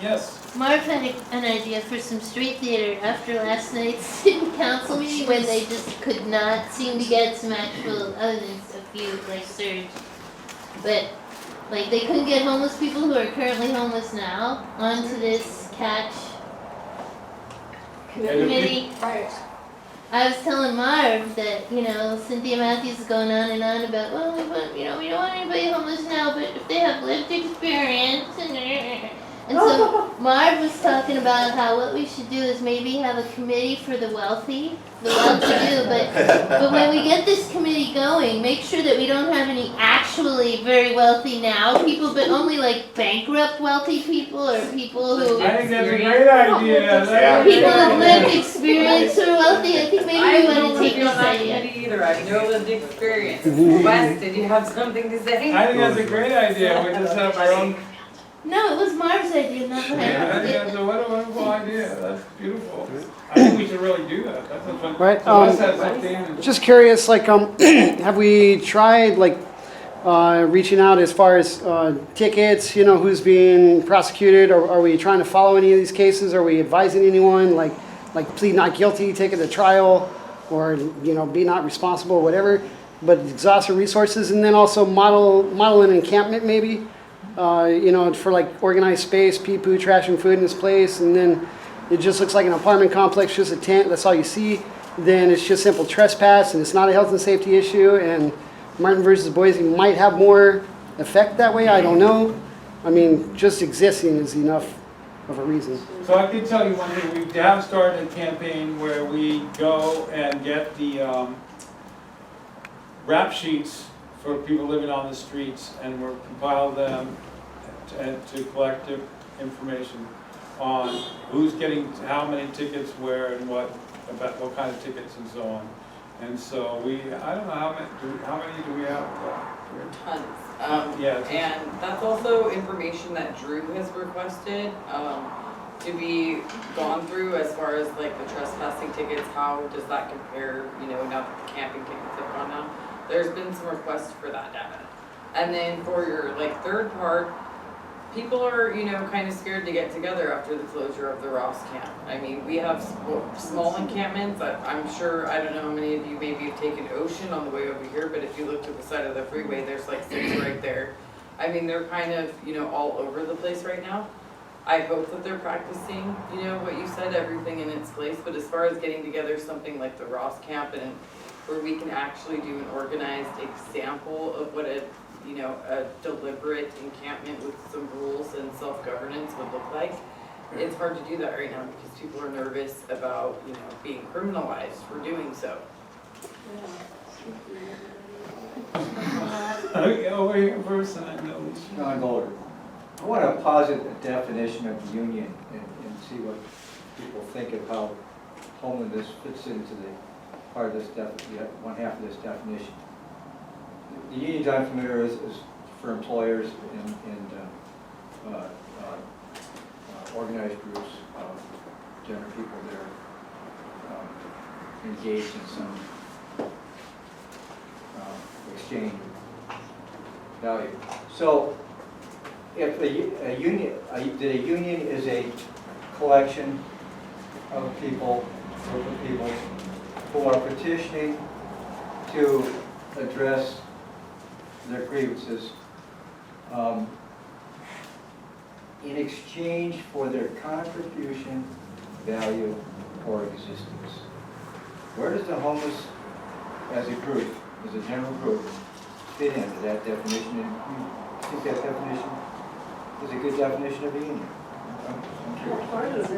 Yes. Marv had an idea for some street theater after last night's city council meeting when they just could not seem to get some actual evidence of you like surge. But like they couldn't get homeless people who are currently homeless now onto this catch committee. Right. I was telling Marv that, you know, Cynthia Matthews is going on and on about, well, we don't want anybody homeless now, but if they have lived experience and so Marv was talking about how what we should do is maybe have a committee for the wealthy, the well-to-do, but when we get this committee going, make sure that we don't have any actually very wealthy now people, but only like bankrupt wealthy people or people who I think that's a great idea. people who've lived experience who are wealthy. I think maybe we want to take this idea. Either. I have no lived experience. Wes, did you have something to say? I think that's a great idea. We just have our own. No, it was Marv's idea, not mine. Yeah, I think that's a wonderful idea. That's beautiful. I think we should really do that. That's a fun. Right, So Wes has something. and- Just curious, like, have we tried, like, reaching out as far as tickets, you know, who's being prosecuted, or are we trying to follow any of these cases? Are we advising anyone, like plead not guilty, take it to trial, or, you know, be not responsible, whatever, but exhaust our resources, and then also model an encampment maybe, you know, for like organized space, pee-poo, trash and food in this place, and then it just looks like an apartment complex, just a tent, that's all you see, then it's just simple trespass, and it's not a health and safety issue, and Martin versus Boise might have more effect that way, I don't know. I mean, just existing is enough of a reason. So I can tell you one thing, we have started a campaign where we go and get the rap sheets for people living on the streets, and we'll compile them to collect information on who's getting how many tickets, where, and what kind of tickets and so on. And so I don't know how many do we have? Tons. Yeah. And that's also information that Drew has requested to be gone through as far as like the trespassing tickets. How does that compare, you know, now that the camping tickets have gone down? There's been some requests for that data. And then for your like third part, people are, you know, kind of scared to get together after the closure of the Ross camp. I mean, we have small encampments. I'm sure, I don't know how many of you maybe have taken Ocean on the way over here, but if you look to the side of the freeway, there's like 6 right there. I mean, they're kind of, you know, all over the place right now. I hope that they're practicing, you know, what you said, everything in its place, but as far as getting together something like the Ross camp and where we can actually do an organized example of what a deliberate encampment with some rules and self-governance would look like. It's hard to do that right now because people are nervous about, you know, being criminalized for doing so. Okay, over here first, and I know. John Golder. I want to posit a definition of the union and see what people think of how homelessness fits into the part of this one half of this definition. The union's I'm familiar is for employers and organized groups of general people that are engaged in some exchange of value. So, if a union is a collection of people, group of people who are petitioning to address their grievances in exchange for their contribution, value, or existence. Where does the homeless as a group, as a general group, fit into that definition? And you think that definition is a good definition of a union? I'm curious.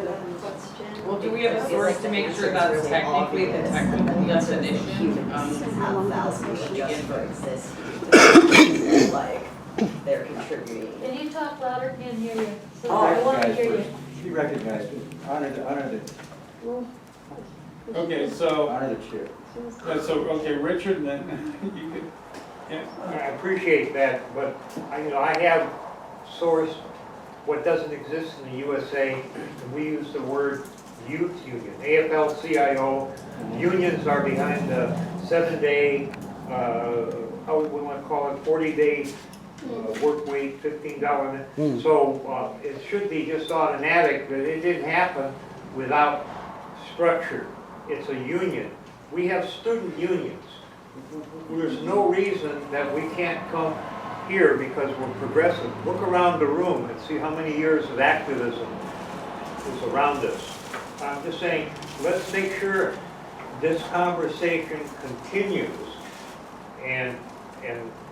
Well, do we have a source to make sure that's technically the technical definition? Like, they're contributing. Can you talk louder? Can't hear you. So Oh, I want to hear you. Be recognized, honor the Okay, so honor the chair. So, okay, Richard, and then you could, yeah. I appreciate that, but I have sourced what doesn't exist in the USA. We use the word youth union, AFL-CIO. Unions are behind the 7-day, how we want to call it, 40-day work week, $15. So it should be just automatic, but it didn't happen without structure. It's a union. We have student unions. There's no reason that we can't come here because we're progressive. Look around the room and see how many years of activism is around us. I'm just saying, let's make sure this conversation continues, and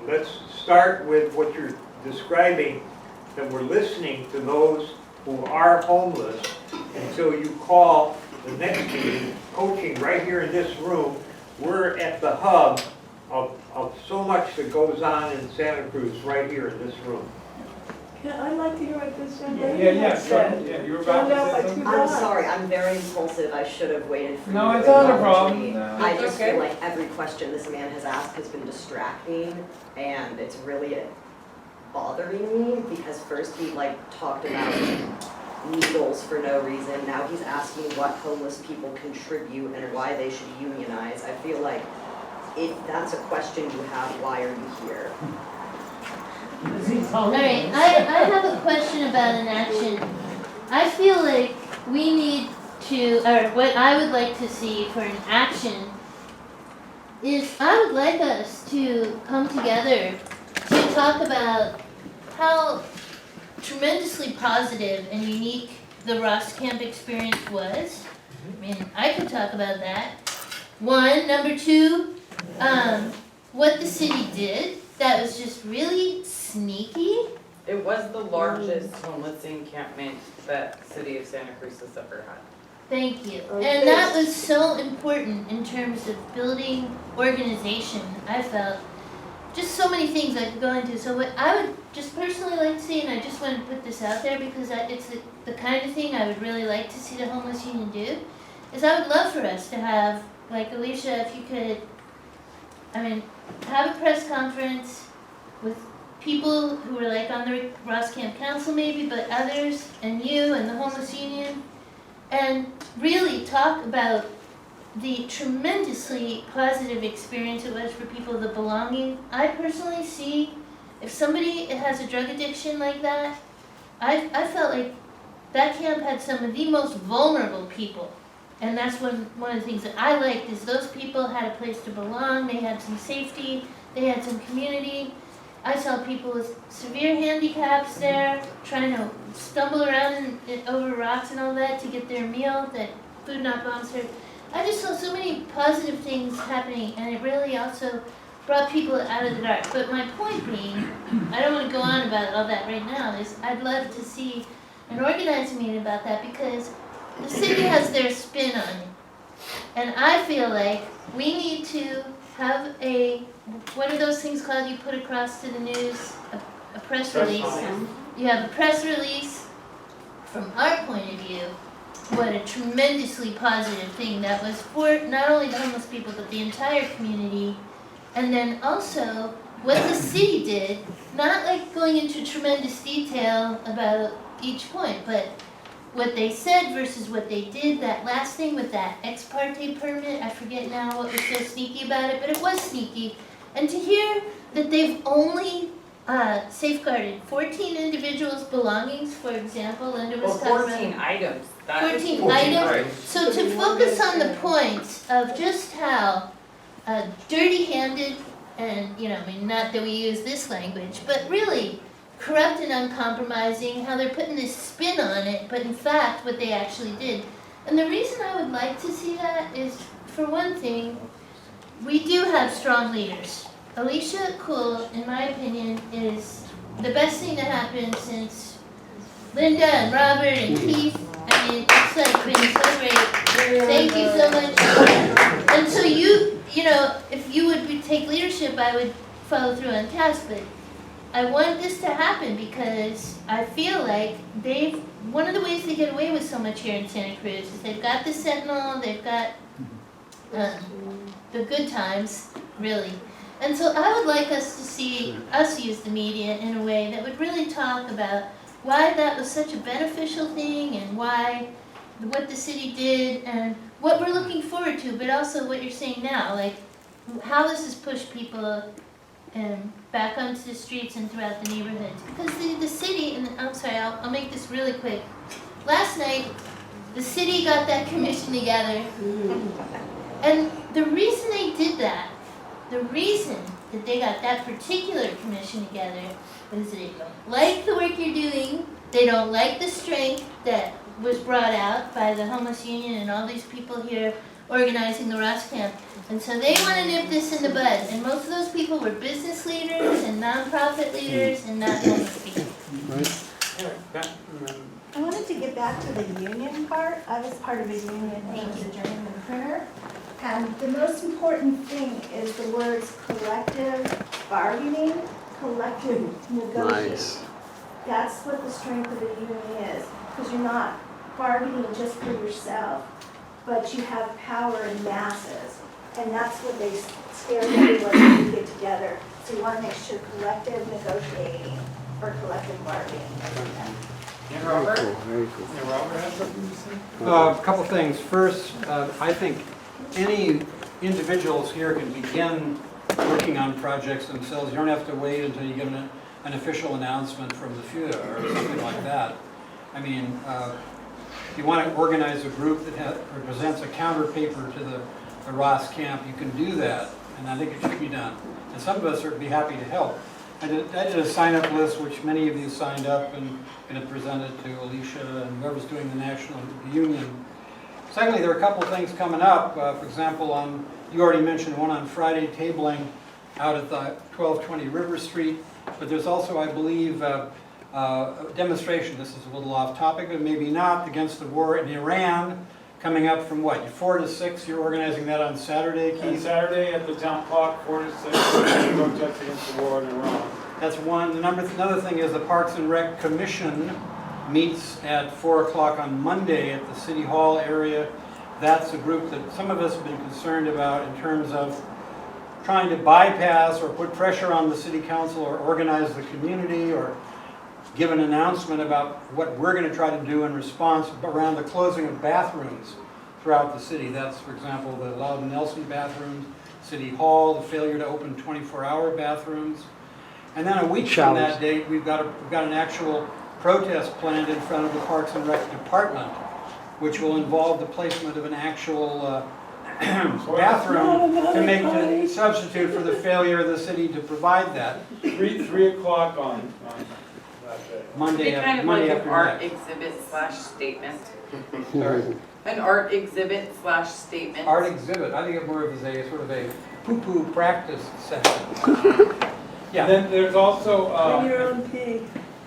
let's start with what you're describing, that we're listening to those who are homeless until you call the next meeting. Coaching right here in this room, we're at the hub of so much that goes on in Santa Cruz right here in this room. I'd like to hear what this young Yeah, lady yeah, has said. yeah, you were about to say something? I'm sorry, I'm very impulsive, I should have waited for you. No, to it's not a acknowledge problem. me. No, I it's just okay. feel like every question this man has asked has been distracting, and it's really bothering me, because first he talked about needles for no reason, now he's asking what homeless people contribute and why they should unionize. I feel like if that's a question you have, why are you here? Alright, I have a question about an action. I feel like we need to, or what I would like to see for an action is I would like us to come together to talk about how tremendously positive and unique the Ross Camp experience was. I mean, I could talk about that. One, number two, what the city did that was just really sneaky. It was the largest homeless encampment that city of Santa Cruz has ever had. Thank you. And that was so important in terms of building organization, I felt. Just so many things I could go into. So what I would just personally like to see, and I just want to put this out there because it's the kind of thing I would really like to see the homeless union do, is I would love for us to have, like Alicia, if you could, have a press conference with people who are on the Ross Camp Council maybe, but others, and you and the homeless union, and really talk about the tremendously positive experience it was for people, the belonging. I personally see, if somebody has a drug addiction like that, I felt like that camp had some of the most vulnerable people. And that's one of the things that I liked, is those people had a place to belong, they had some safety, they had some community. I saw people with severe handicaps there, trying to stumble around over rocks and all that to get their meal that Food Not Bomb served. I just saw so many positive things happening, and it really also brought people out of the dark. But my point being, I don't want to go on about all that right now, is I'd love to see an organized meeting about that, because the city has their spin on it. And I feel like we need to have what are those things called you put across to the news? A press release. You have a press release from our point of view. What a tremendously positive thing that was for not only the homeless people, but the entire community. And then also what the city did, not going into tremendous detail about each point, but what they said versus what they did. That last thing with that ex parte permit, I forget now what was so sneaky about it, but it was sneaky. And to hear that they've only safeguarded 14 individuals' belongings, for example, Linda was talking about. 14 items. 14 items. So to focus on the points of just how dirty-handed, and not that we use this language, but really corrupt and uncompromising, how they're putting this spin on it, but in fact what they actually did. And the reason I would like to see that is, for one thing, we do have strong leaders. Alicia Kuhl, in my opinion, is the best thing to happen since Linda and Robert and Keith. I mean, it's been so great. Thank you so much. And so if you would take leadership, I would follow through on task, but I want this to happen because I feel like one of the ways they get away with so much here in Santa Cruz is they've got the Sentinel, they've got the good times, really. And so I would like us to see us use the media in a way that would really talk about why that was such a beneficial thing and why, what the city did and what we're looking forward to, but also what you're saying now, like how this has pushed people back onto the streets and throughout the neighborhoods. Because the city, and I'm sorry, I'll make this really quick. Last night, the city got that commission together, and the reason they did that, the reason that they got that particular commission together is they don't like the work you're doing, they don't like the strength that was brought out by the homeless union and all these people here organizing the Ross Camp. And so they want to nip this in the bud. And most of those people were business leaders and nonprofit leaders and not homeless people. I wanted to get back to the union part. I was part of a union when I was a journeyman printer. And the most important thing is the words collective bargaining, collective negotiating. Nice. That's what the strength of a union is. Because you're not bargaining just for yourself, but you have power in masses. And that's what they scare everyone when you get together. So you want to make sure collective negotiating or collective bargaining. Robert? Cool, very cool. Yeah, Robert has something to say? A couple things. First, I think any individuals here can begin working on projects themselves. You don't have to wait until you get an official announcement from the FUTA or something like that. I mean, if you want to organize a group that represents a counter paper to the Ross Camp, you can do that, and I think it should be done. And some of us would be happy to help. I did a sign-up list, which many of you signed up and it presented to Alicia and whoever's doing the national union. Secondly, there are a couple of things coming up. For example, you already mentioned one on Friday, tabling out at the 1220 River Street. But there's also, I believe, a demonstration. This is a little off topic, but maybe not, against the war in Iran. Coming up from what, 4 to 6? You're organizing that on Saturday, Keith? On Saturday at the town clock, 4 to 6, protest against the war in Iran. That's one. Another thing is the Parks and Rec Commission meets at 4 o'clock on Monday at the City Hall area. That's a group that some of us have been concerned about in terms of trying to bypass or put pressure on the City Council or organize the community or give an announcement about what we're going to try to do in response around the closing of bathrooms throughout the city. That's, for example, the Loudon Nelson bathrooms, City Hall, the failure to open 24-hour bathrooms. And then a week from that date, we've got an actual protest planned in front of the Parks and Rec Department, which will involve the placement of an actual bathroom to substitute for the failure of the city to provide that. 3 o'clock on Monday, It'd be kind of Monday like after an art next. exhibit / statement. Sorry? An art exhibit / statement. Art exhibit. I think of more of as a sort of a poo-poo practice session. Yeah. And then there's also, Bring your own pig.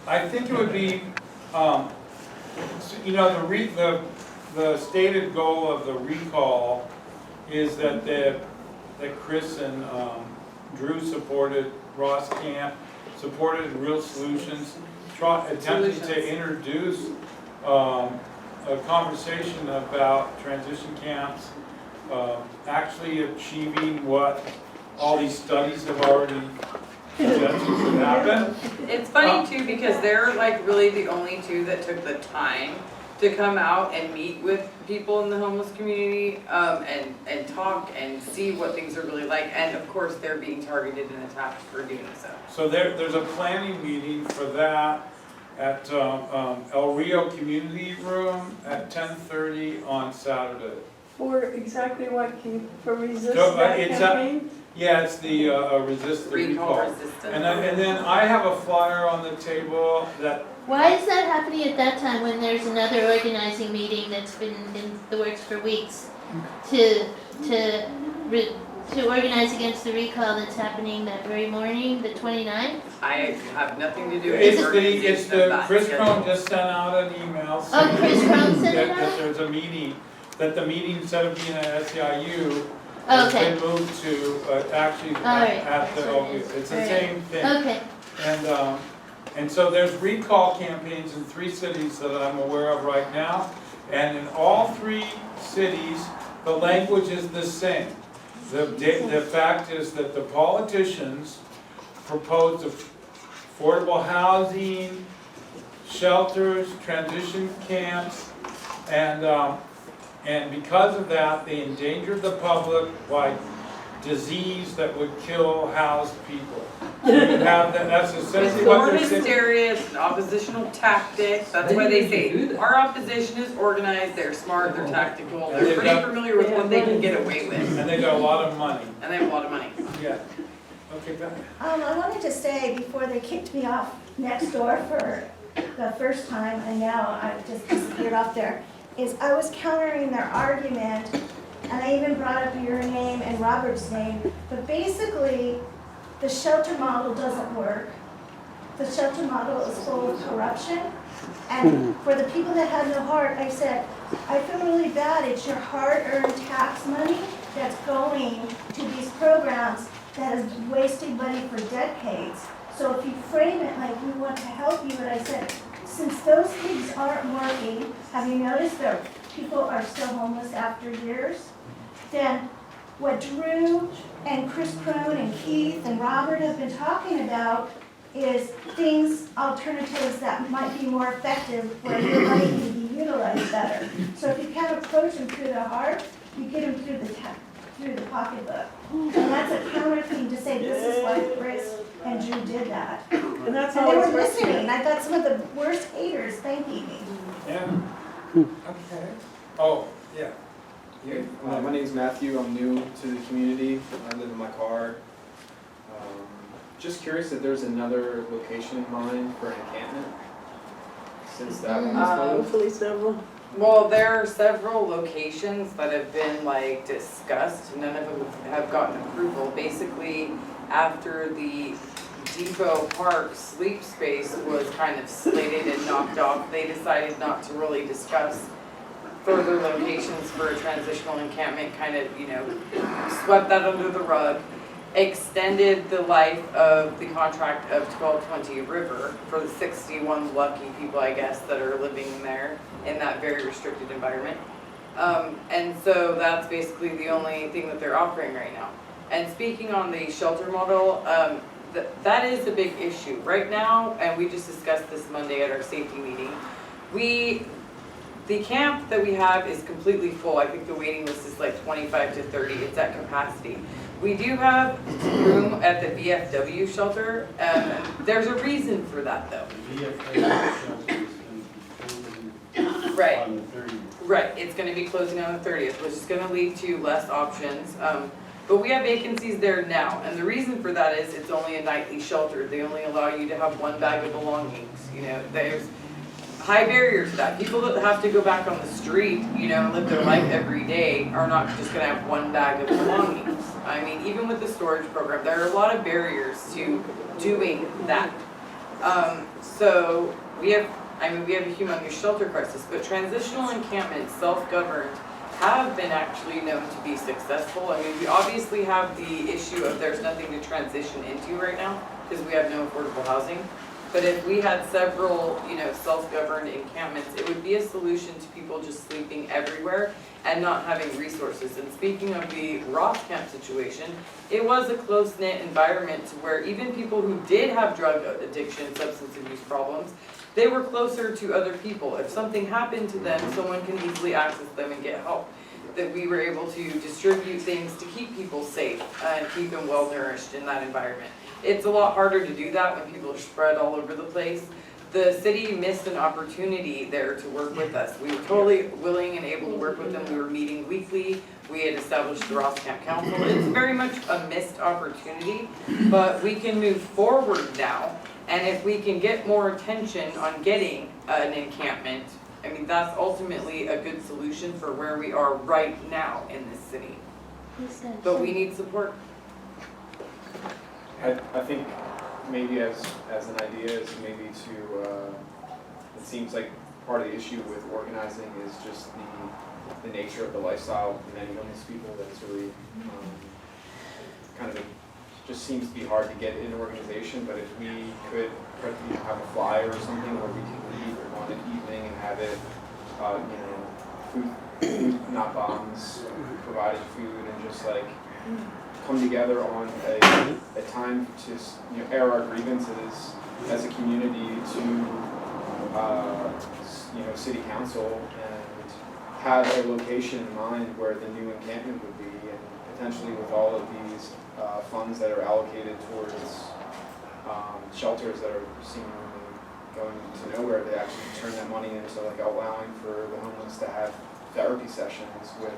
I think it would be, you know, the stated goal of the recall is that Chris and Drew supported Ross Camp, supported Real Solutions, attempting to introduce a conversation about transition camps, actually achieving what all these studies have already suggested should happen. It's funny too because they're like really the only two that took the time to come out and meet with people in the homeless community and talk and see what things are really like. And of course, they're being targeted and attacked for doing so. So there's a planning meeting for that at El Rio Community Room at 10:30 on Saturday. For exactly what, Keith? For resist So, that it's campaign? Yeah, it's the resist the recall. Resistance. And then I have a flyer on the table that Why is that happening at that time when there's another organizing meeting that's been in the works for weeks to organize against the recall that's happening that very morning, the 29th? I have nothing to do with it's the organization it's of the that Chris schedule. Crone just sent out an email Oh, Chris Crone sent it that out? there's a meeting, that the meeting instead of being at SEIU has Okay. been moved to actually right. at the That's what it is. it's the Right. same thing. Okay. And so there's recall campaigns in 3 cities that I'm aware of right now. And in all 3 cities, the language is the same. The fact is that the politicians proposed affordable housing, shelters, transition camps, and because of that, they endangered the public by disease that would kill housed people. So you have that, that's essentially It's what more they're saying. hysteria, it's an oppositional tactic, that's why they say, our opposition is organized, they're smart, they're tactical, they're pretty familiar with what they can get away with. And they got a lot of money. And they have a lot of money. Yeah. Okay, go ahead. I wanted to say, before they kicked me off next door for the first time, and now I've just disappeared off there, is I was countering their argument, and I even brought up your name and Robert's name, but basically, the shelter model doesn't work. The shelter model is full of corruption, and for the people that have no heart, I said, I feel really bad, it's your hard-earned tax money that's going to these programs that has wasted money for decades. So if you frame it like we want to help you, and I said, since those things aren't working, have you noticed that people are still homeless after years? Then what Drew and Chris Crone and Keith and Robert have been talking about is things, alternatives that might be more effective where your money can be utilized better. So if you can't approach them through the heart, you get them through the pocketbook. And that's a counter thing to say, this is why Chris and Drew did that. And that's And how they it's were working. listening. I got some of the worst haters thanking me. Yeah. Okay. Oh, yeah. You? My name's Matthew. I'm new to the community. I live in my car. Just curious if there's another location in mind for an encampment, since that one was Hopefully several. Well, there are several locations that have been like discussed. None of them have gotten approval. Basically, after the Depot Park sleep space was kind of slated and knocked off, they decided not to really discuss further locations for a transitional encampment, kind of, swept that under the rug, extended the life of the contract of 1220 River for the 61 lucky people, I guess, that are living there in that very restricted environment. And so that's basically the only thing that they're offering right now. And speaking on the shelter model, that is a big issue. Right now, and we just discussed this Monday at our safety meeting, the camp that we have is completely full. I think the waiting list is like 25 to 30. It's at capacity. We do have room at the VFW shelter. There's a reason for that, though. Right. Right. It's going to be closing on the 30th, which is going to lead to less options. But we have vacancies there now, and the reason for that is it's only a nightly shelter. They only allow you to have one bag of belongings. There's high barriers to that. People that have to go back on the street, and live their life every day are not just going to have one bag of belongings. I mean, even with the storage program, there are a lot of barriers to doing that. So we have a humongous shelter crisis, but transitional encampments, self-governed, have been actually known to be successful. I mean, we obviously have the issue of there's nothing to transition into right now because we have no affordable housing. But if we had several, self-governed encampments, it would be a solution to people just sleeping everywhere and not having resources. And speaking of the Ross camp situation, it was a close-knit environment to where even people who did have drug addiction, substance abuse problems, they were closer to other people. If something happened to them, someone can easily access them and get help. That we were able to distribute things to keep people safe and keep them well-nourished in that environment. It's a lot harder to do that when people are spread all over the place. The city missed an opportunity there to work with us. We were totally willing and able to work with them. We were meeting weekly. We had established the Ross Camp Council. It's very much a missed opportunity, but we can move forward now. And if we can get more attention on getting an encampment, I mean, that's ultimately a good solution for where we are right now in this city. But we need support. I think maybe as an idea is maybe to, it seems like part of the issue with organizing is just the nature of the lifestyle of many homeless people. That's really just seems to be hard to get in organization, but if we could have a flyer or something where we can leave one evening and have it, food not bombs, providing food, and just like come together on a time to, air our grievances as a community to, city council and have a location in mind where the new encampment would be, and potentially with all of these funds that are allocated towards shelters that are seemingly going to nowhere, they actually turn that money into like allowing for the homeless to have therapy sessions with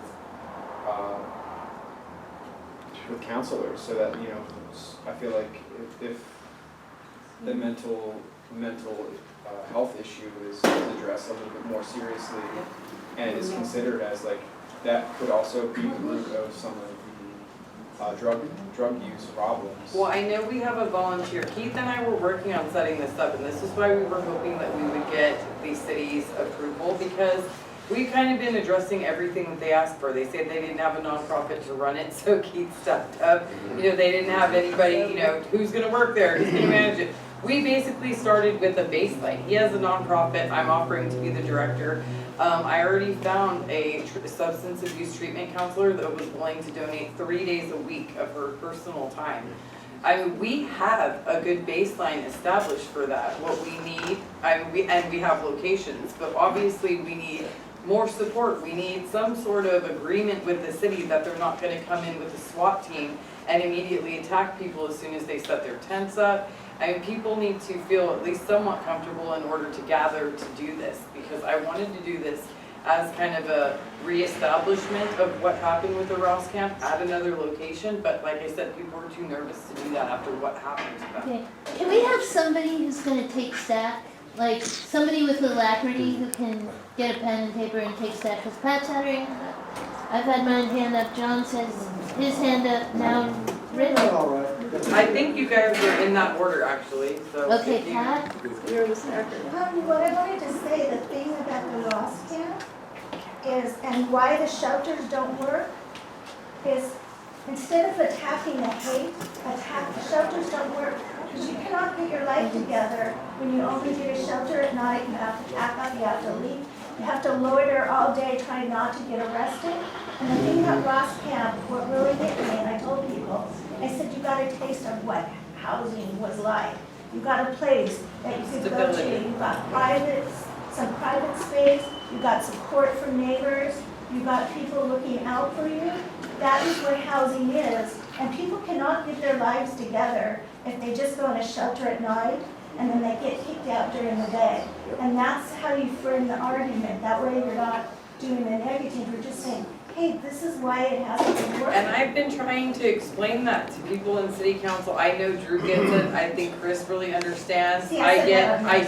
counselors, so that I feel like if the mental health issue is addressed a little bit more seriously and is considered as like that could also be the root of some of the drug use problems. Well, I know we have a volunteer. Keith and I were working on setting this up, and this is why we were hoping that we would get the city's approval, because we've kind of been addressing everything that they asked for. They said they didn't have a nonprofit to run it, so Keith stepped up. They didn't have anybody, who's gonna work there, who's gonna manage it. We basically started with a baseline. He has a nonprofit, I'm offering to be the director. I already found a substance abuse treatment counselor that was willing to donate 3 days a week of her personal time. I mean, we have a good baseline established for that. What we need, we have locations, but obviously we need more support. We need some sort of agreement with the city that they're not gonna come in with a SWAT team and immediately attack people as soon as they set their tents up. I mean, people need to feel at least somewhat comfortable in order to gather to do this, because I wanted to do this as kind of a reestablishment of what happened with the Ross camp at another location, but like I said, people were too nervous to do that after what happened to them. Okay, can we have somebody who's gonna take stack? Like, somebody with alacrity who can get a pen and paper and take stack, because Pat's had her hand up. I've had mine hand up, John says his hand up, now Rick. I think you guys are in that order, actually, so. Okay, Pat? You're the second. What I wanted to say, the thing about the lost camp is, and why the shelters don't work, is instead of attacking the hate, attack the shelters don't work. Because you cannot get your life together when you only get a shelter at night, you have to pack up, you have to leave. You have to loiter all day trying not to get arrested. And the thing about Ross Camp, what really hit me, and I told people, I said, you got a taste of what housing was like. You got a place that you could go to, you got some private space, you got support from neighbors, you got people looking out for you. That is what housing is. And people cannot get their lives together if they just go in a shelter at night and then they get kicked out during the day. And that's how you frame the argument. That way you're not doing the negative, you're just saying, hey, this is why it hasn't been working. And I've been trying to explain that to people in city council. I know Drew gets it, I think Chris really understands. See, I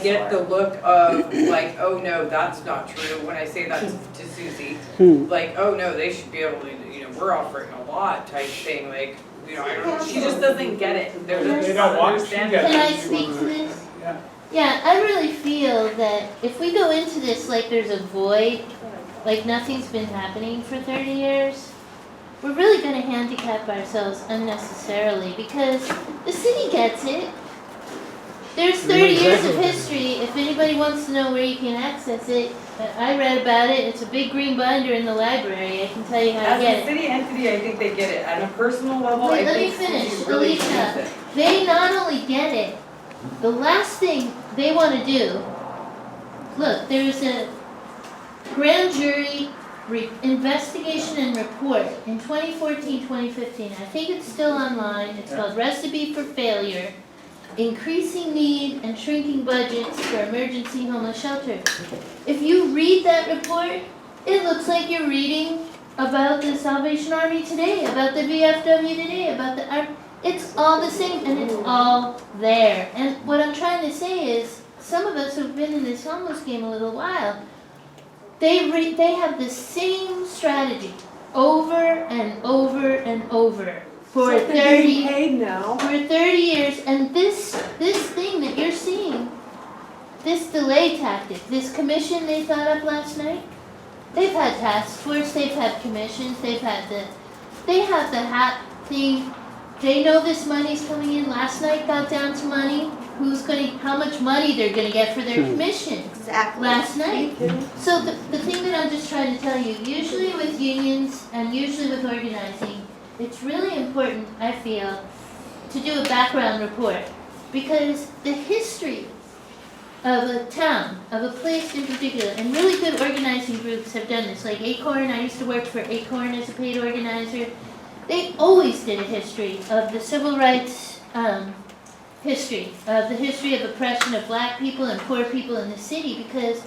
get the look of like, oh no, that's not true, when I say that to Susie. Like, oh no, they should be able to, we're offering a lot type thing, like, she just doesn't get it. They don't want to get it. Can I speak to this? Yeah. Yeah, I really feel that if we go into this like there's a void, like nothing's been happening for 30 years, we're really going to handicap ourselves unnecessarily, because the city gets it. There's 30 years of history. If anybody wants to know where you can access it, I read about it. It's a big green binder in the library. I can tell you how to get it. As a city entity, I think they get it. At a personal level, Wait, I let me think finish. Susie really Alicia, gets it. they not only get it, the last thing they want to do, look, there's a grand jury investigation and report in 2014-2015. I think it's still online. It's called Recipe for Failure: Increasing Need and Shrinking Budgets for Emergency Homeless Shelter. If you read that report, it looks like you're reading about the Salvation Army today, about the VFW today, about the it's all the same, and it's all there. And what I'm trying to say is, some of us who've been in this homeless game a little while, they have the same strategy over and over and over for So 30 they're being paid now. for 30 years, and this thing that you're seeing, this delay tactic, this commission they thought up last night, they've had task force, they've had commissions, they have the hat thing. They know this money's coming in. Last night got down to money. How much money they're gonna get for their commission. Exactly. Last night. So the thing that I'm just trying to tell you, usually with unions and usually with organizing, it's really important, I feel, to do a background report, because the history of a town, of a place in particular, and really good organizing groups have done this, like Acorn. I used to work for Acorn as a paid organizer. They always did a history of the civil rights history, of the history of oppression of black people and poor people in the city, because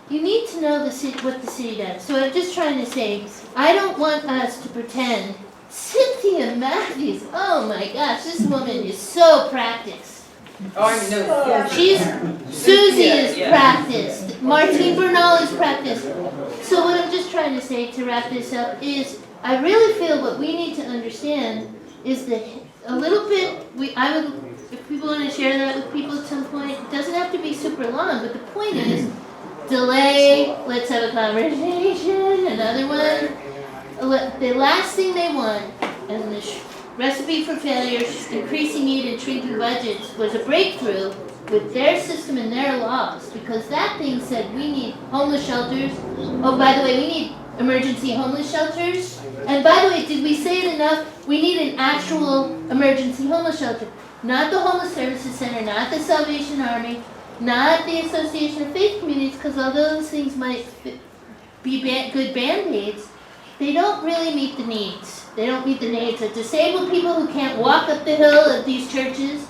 you need to know the city, what the city does. So I'm just trying to say, I don't want us to pretend. Cynthia Matthews, oh my gosh, this woman is so practiced. Oh, I know. She's, Susie is practiced, Martine Bernal is practiced. So what I'm just trying to say to wrap this up is, I really feel what we need to understand is that a little bit, I would, if people want to share that with people at some point, it doesn't have to be super long, but the point is, delay, let's have a conversation, another one. The last thing they want, and the recipe for failure, increasing need and shrinking budgets, was a breakthrough with their system and their laws, because that thing said we need homeless shelters. Oh, by the way, we need emergency homeless shelters. And by the way, did we say it enough? We need an actual emergency homeless shelter. Not the Homeless Services Center, not the Salvation Army, not the Association of Faith Communities, because although those things might be good Band-Aids, they don't really meet the needs. They don't meet the needs of disabled people who can't walk up the hill of these churches.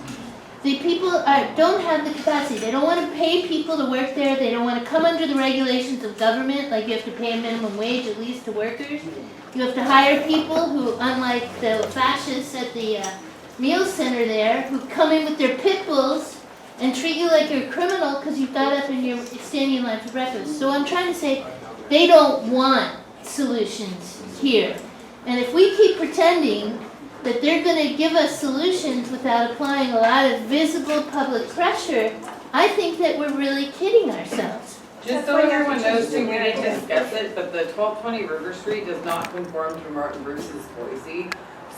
The people don't have the capacity. They don't want to pay people to work there. They don't want to come under the regulations of government, like you have to pay a minimum wage at least to workers. You have to hire people who, unlike the fascists at the meal center there, who come in with their pit bulls and treat you like you're a criminal because you got up and you're standing in line for breakfast. So I'm trying to say, they don't want solutions here. And if we keep pretending that they're going to give us solutions without applying a lot of visible public pressure, I think that we're really kidding ourselves. Just so everyone knows too, we didn't discuss it, but the 1220 River Street does not conform to Martin Bruce's Boise.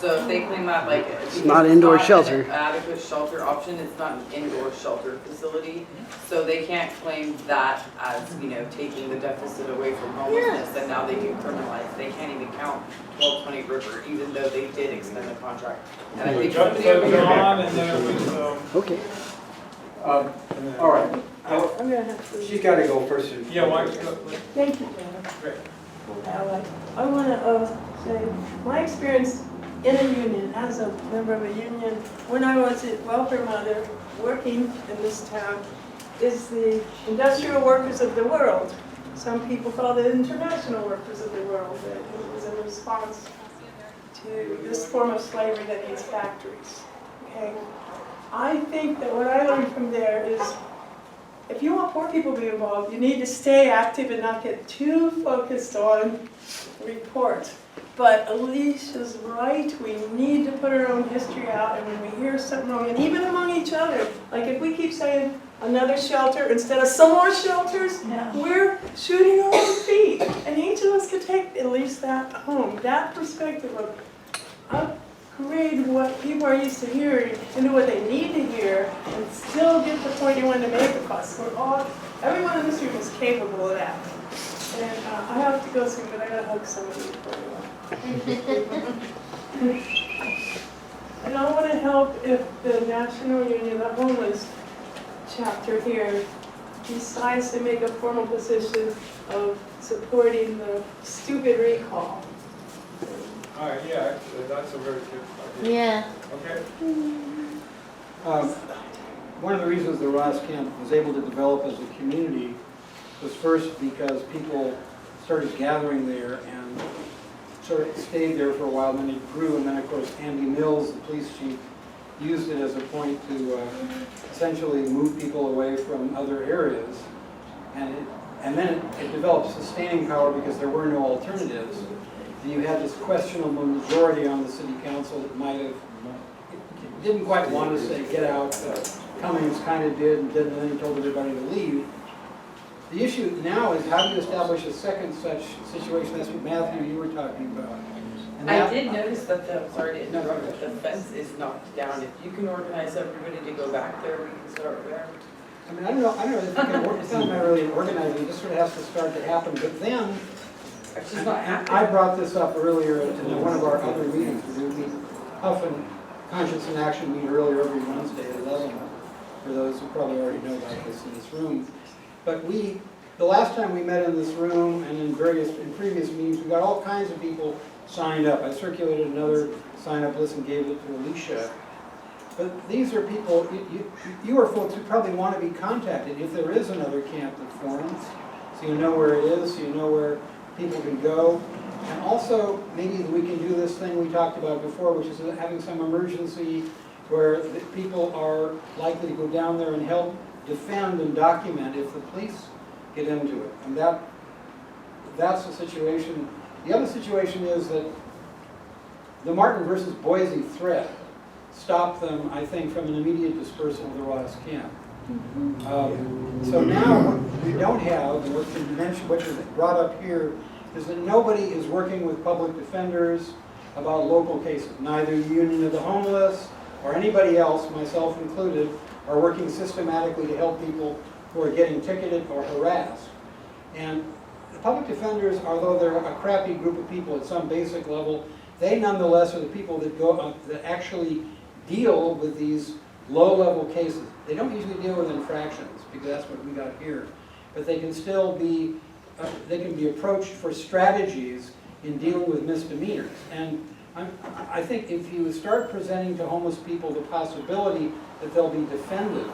So if they claim that like it's not indoor shelter, an adequate shelter option, it's not an indoor shelter facility. So they can't claim that as, you know, taking the deficit away from homelessness, and now they can criminalize. They can't even count 1220 River, even though they did extend the contract. And I think somebody over here. Okay. All right. I'm gonna have to. She's got to go first. Yeah, why don't you go? Thank you, Dana. Great. I want to say, my experience in a union, as a member of a union, when I was a welfare mother working in this town, is the industrial workers of the world. Some people call it international workers of the world. It was a response to this form of slavery that needs factories. Okay? I think that what I learned from there is, if you want poor people to be involved, you need to stay active and not get too focused on reports. But Alicia's right, we need to put our own history out, and when we hear something wrong, and even among each other, like if we keep saying another shelter instead of some more shelters, we're shooting our own feet. And each of us could take at least that home, that perspective of upgrade what people are used to hearing into what they need to hear, and still get the point you want to make across. Everyone in this room is capable of that. And I have to go soon, but I gotta hug somebody before we go. And I want to help if the National Union of Homeless chapter here decides to make a formal position of supporting the stupid recall. All right, yeah, actually, that's a very good idea. Yeah. Okay. One of the reasons the Ross Camp was able to develop as a community was first because people started gathering there and sort of stayed there for a while, and then it grew, and then of course Andy Mills, the police chief, used it as a point to essentially move people away from other areas, and then it developed sustaining power because there were no alternatives. And you had this questionable majority on the city council that might have, didn't quite want to say get out, Cummings kind of did and didn't, and then he told everybody to leave. The issue now is how do you establish a second such situation? That's what Matthew, you were talking about. And I did notice that sorry to interrupt, but the fence is knocked down. If you can organize everybody to go back there, we can start there. I mean, I don't know if you can, it's not really organizing, it just sort of has to start to happen. But then, It's just not happening. I brought this up earlier in one of our other meetings. We meet often, Conscience and Action meet earlier every Wednesday at 11, for those who probably already know about this in this room. But the last time we met in this room and in previous meetings, we got all kinds of people signed up. I circulated another sign-up list and gave it to Alicia. But these are people, you are folks who probably want to be contacted if there is another camp that forms, so you know where it is, so you know where people can go. And also, maybe we can do this thing we talked about before, which is having some emergency where the people are likely to go down there and help defend and document if the police get into it. And that's the situation. The other situation is that the Martin versus Boise threat stopped them, I think, from an immediate dispersal of the Ross camp. So now what we don't have, and what's been mentioned, what is brought up here, is that nobody is working with public defenders about local cases. Neither the Union of the Homeless or anybody else, myself included, are working systematically to help people who are getting ticketed or harassed. And the public defenders, although they're a crappy group of people at some basic level, they nonetheless are the people that actually deal with these low-level cases. They don't usually deal with infractions, because that's what we got here. But they can still be, they can be approached for strategies in dealing with misdemeanors. And I think if you start presenting to homeless people the possibility that they'll be defended,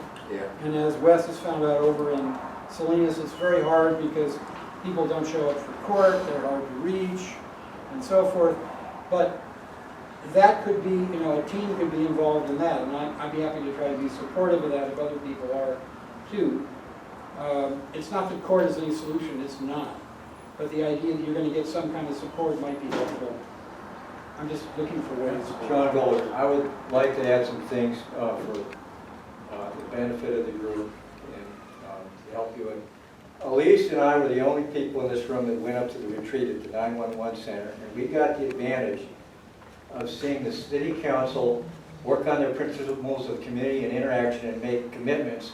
and as Wes has found out over in Salinas, it's very hard because people don't show up for court, they're hard to reach, and so forth. But that could be, a team could be involved in that, and I'd be happy to try to be supportive of that if other people are too. It's not that court is any solution, it's not. But the idea that you're going to get some kind of support might be helpful. I'm just looking for ways. John Gold, I would like to add some things for the benefit of the group and to help you. Elise and I were the only people in this room that went up to the retreat at the 911 center, and we got the advantage of seeing the city council work on their principles of community and interaction and make commitments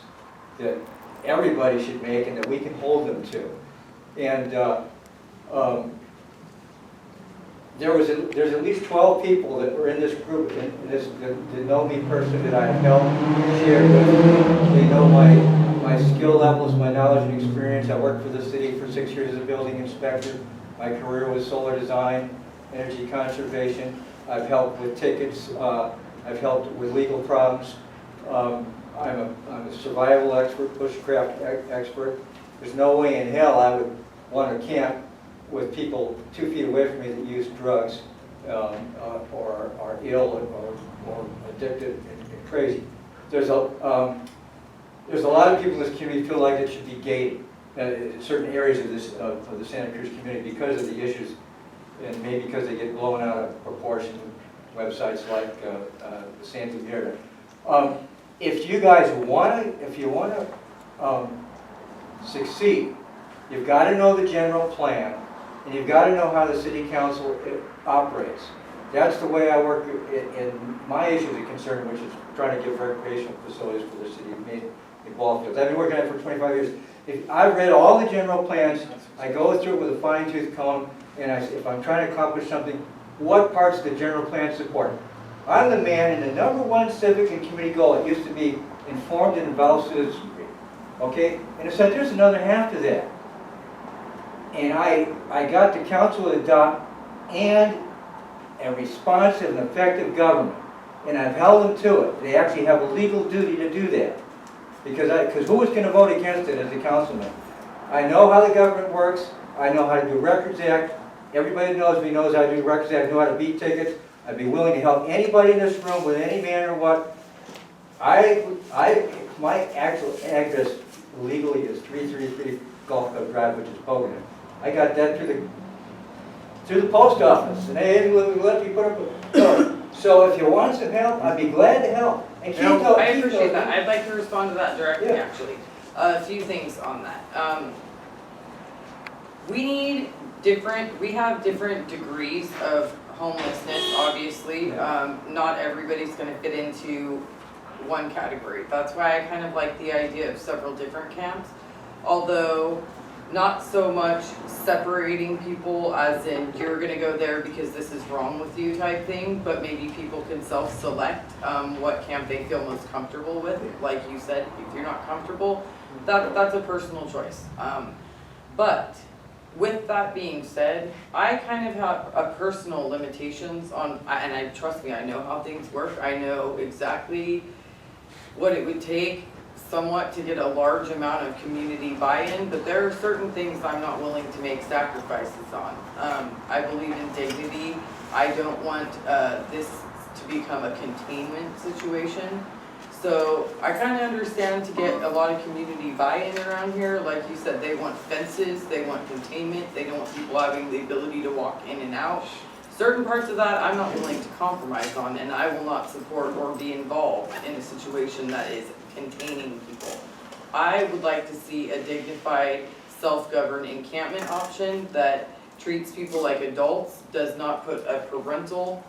that everybody should make and that we can hold them to. And there's at least 12 people that were in this group that know me personally, that I helped share with. They know my skill levels, my knowledge and experience. I worked for the city for 6 years as a building inspector. My career was solar design, energy conservation. I've helped with tickets. I've helped with legal problems. I'm a survival expert, bushcraft expert. There's no way in hell I would want to camp with people 2 feet away from me that use drugs or are ill or addicted and crazy. There's a lot of people in this community feel like it should be gated in certain areas of the Santa Cruz community because of the issues, and maybe because they get blown out of proportion. Websites like the Santa Mierda. If you guys if you want to succeed, you've got to know the general plan, and you've got to know how the city council operates. That's the way I work in my issues of concern, which is trying to give recreational facilities for the city of ball fields. I've been working on it for 25 years. I've read all the general plans. I go through it with a fine-tooth comb, and if I'm trying to accomplish something, what parts of the general plan support? I'm the man in the #1 civic and community goal. It used to be informed and involved citizenry. Okay? And it said there's another half to that. And I got the council to adopt and a responsive and effective government. And I've held them to it. They actually have a legal duty to do that. Because who was going to vote against it as a councilman? I know how the government works. I know how to do Records Act. Everybody that knows me knows how to do Records Act. I know how to beat tickets. I'd be willing to help anybody in this room with any manner of what. My actual address legally is 333 Gulf Coast Drive, which is Bogan. I got that through the post office, and they let me put up a. So if you want some help, I'd be glad to help. And I appreciate that. I'd like to respond to that directly, actually. A few things on that. We have different degrees of homelessness, obviously. Not everybody's going to fit into one category. That's why I kind of like the idea of several different camps. Although not so much separating people as in you're gonna go there because this is wrong with you type thing, but maybe people can self-select what camp they feel most comfortable with. Like you said, if you're not comfortable, that's a personal choice. But with that being said, I kind of have a personal limitations on, and trust me, I know how things work. I know exactly what it would take somewhat to get a large amount of community buy-in, but there are certain things I'm not willing to make sacrifices on. I believe in dignity. I don't want this to become a containment situation. So I kind of understand to get a lot of community buy-in around here. Like you said, they want fences, they want containment, they don't want people having the ability to walk in and out. Certain parts of that I'm not willing to compromise on, and I will not support or be involved in a situation that is containing people. I would like to see a dignified, self-governed encampment option that treats people like adults, does not put a parental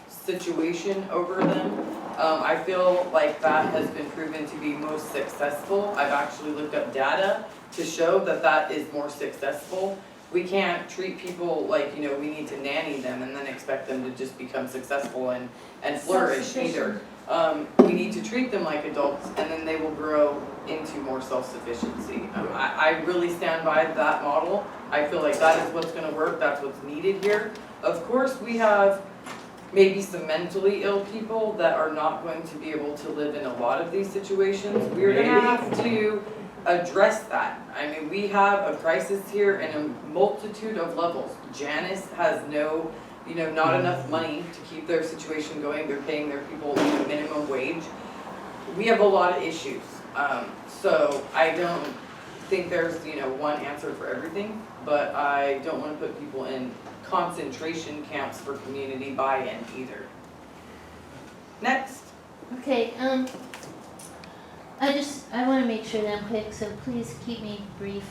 situation over them. I feel like that has been proven to be most successful. I've actually looked up data to show that that is more successful. We can't treat people like, you know, we need to nanny them and then expect them to just become successful and flourish either. We need to treat them like adults and then they will grow into more self-sufficiency. I really stand by that model. I feel like that is what's gonna work, that's what's needed here. Of course, we have maybe some mentally ill people that are not going to be able to live in a lot of these situations. We're gonna have to address that. I mean, we have a crisis here in a multitude of levels. Janice has no, you know, not enough money to keep their situation going. They're paying their people, you know, minimum wage. We have a lot of issues. So I don't think there's, you know, one answer for everything, but I don't want to put people in concentration camps for community buy-in either. Next. Okay, I want to make sure that I'm quick, so please keep me brief.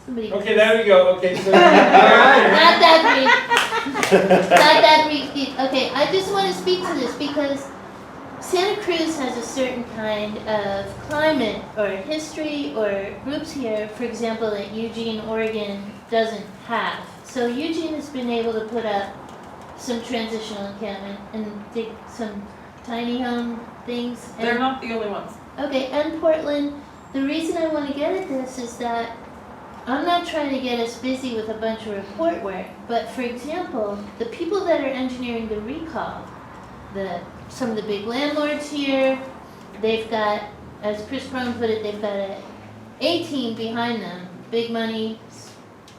Somebody. Okay, there we go. Okay, so. Not that brief. Not that brief. Okay, I just want to speak to this because Santa Cruz has a certain kind of climate or history or groups here, for example, that Eugene, Oregon doesn't have. So Eugene has been able to put up some transitional encampment and dig some tiny home things. They're not the only ones. Okay, and Portland, the reason I want to get at this is that I'm not trying to get us busy with a bunch of report work, but for example, the people that are engineering the recall, some of the big landlords here, they've got, as Chris Crone put it, they've got a A-team behind them, big money,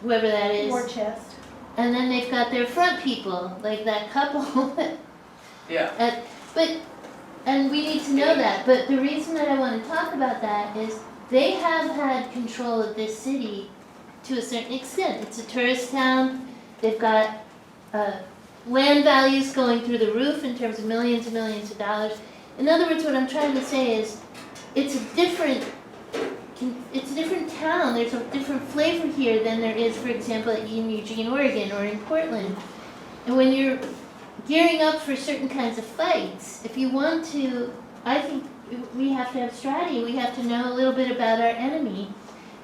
whoever that is. War chest. And then they've got their front people, like that couple. Yeah. And we need to know that, but the reason that I want to talk about that is they have had control of this city to a certain extent. It's a tourist town, they've got land values going through the roof in terms of millions and millions of dollars. In other words, what I'm trying to say is it's a different town, there's a different flavor here than there is, for example, in Eugene, Oregon or in Portland. And when you're gearing up for certain kinds of fights, if you want to, I think we have to have strategy, we have to know a little bit about our enemy.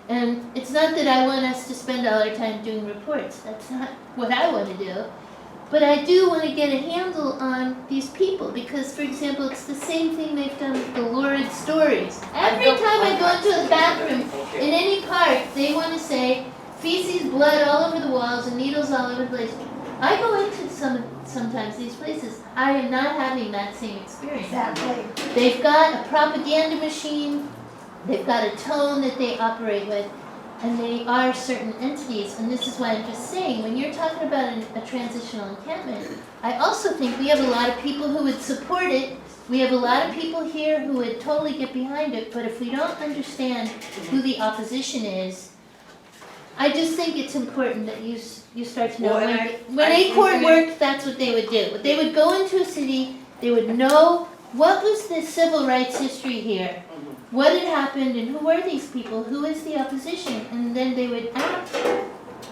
And it's not that I want us to spend all our time doing reports, that's not what I want to do. But I do want to get a handle on these people because, for example, it's the same thing they've done with the lurid stories. Every time I go into the bathroom in any park, they want to say feces, blood all over the walls and needles all over the place. I go into sometimes these places, I am not having that same experience. Exactly. They've got a propaganda machine, they've got a tone that they operate with, and they are certain entities. And this is why I'm just saying, when you're talking about a transitional encampment, I also think we have a lot of people who would support it. We have a lot of people here who would totally get behind it, but if we don't understand who the opposition is, I just think it's important that you start to know when Acorn worked, that's what they would do. They would go into a city, they would know what was the civil rights history here, what had happened, and who were these people, who is the opposition, and then they would act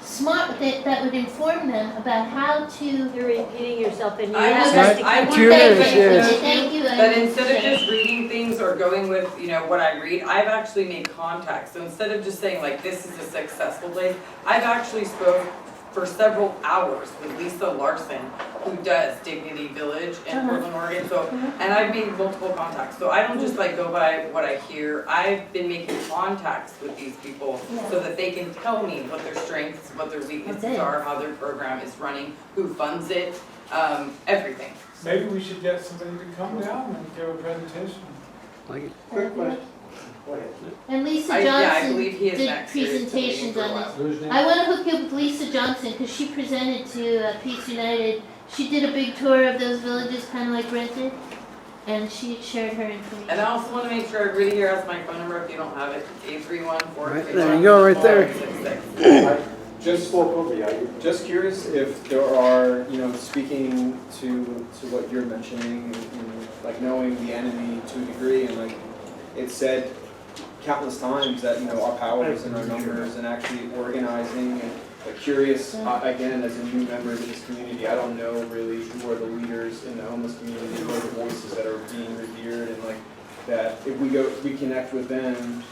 smart, that would inform them about how to... You're repeating yourself and you I have want Thank you. that instead of just reading things or or going with, you know, what I read, I've actually made contacts. So instead of just saying like, this is a successful place, I've actually spoke for several hours with Lisa Larson, who does Dignity Village in Portland, Oregon. So, and I've made multiple contacts. So I don't just like go by what I hear. I've been making contacts with these people so that they can tell me what their strengths, what their weaknesses are, how their program is running, who funds it, everything. Maybe we should get somebody to come down and give a presentation. Like it. Quick question. Go ahead. And Lisa I Johnson believe he is did next year. presentations on this. Whose name? I want to hook you up with Lisa Johnson because she presented to Peace United. She did a big tour of those villages, kind of like Brent did, and she shared her information. And I also want to make sure everybody here has my phone number if you don't have it. 831-431-466. Right, there you go, right there. Just curious if there are, you know, speaking to what you're mentioning, and like knowing the enemy to a degree, and like it's said countless times that, you know, our power is in our numbers and actually organizing. And like curious, again, as a new member of this community, I don't know really who are the leaders in the homeless community, who are the voices that are being revered, and like that if we connect with them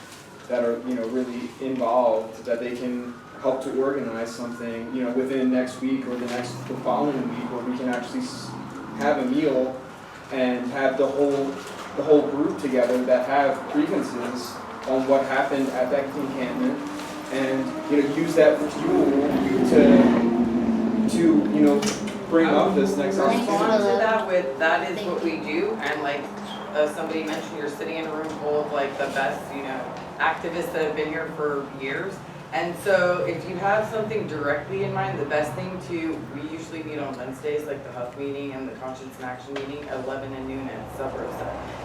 that are, you know, really involved, that they can help to organize something, you know, within next week or the following week, where we can actually have a meal and have the whole group together that have grievances on what happened at that encampment, and, you know, use that for fuel to you know, bring up this next Respond to opportunity. that with, that is what we do, and like somebody mentioned, you're sitting in a room full of like the best, you know, activists that have been here for years. And so if you have something directly in mind, the best thing we usually meet on Wednesdays, like the HUF meeting and the Conscience and Action meeting at 11 and noon at supper.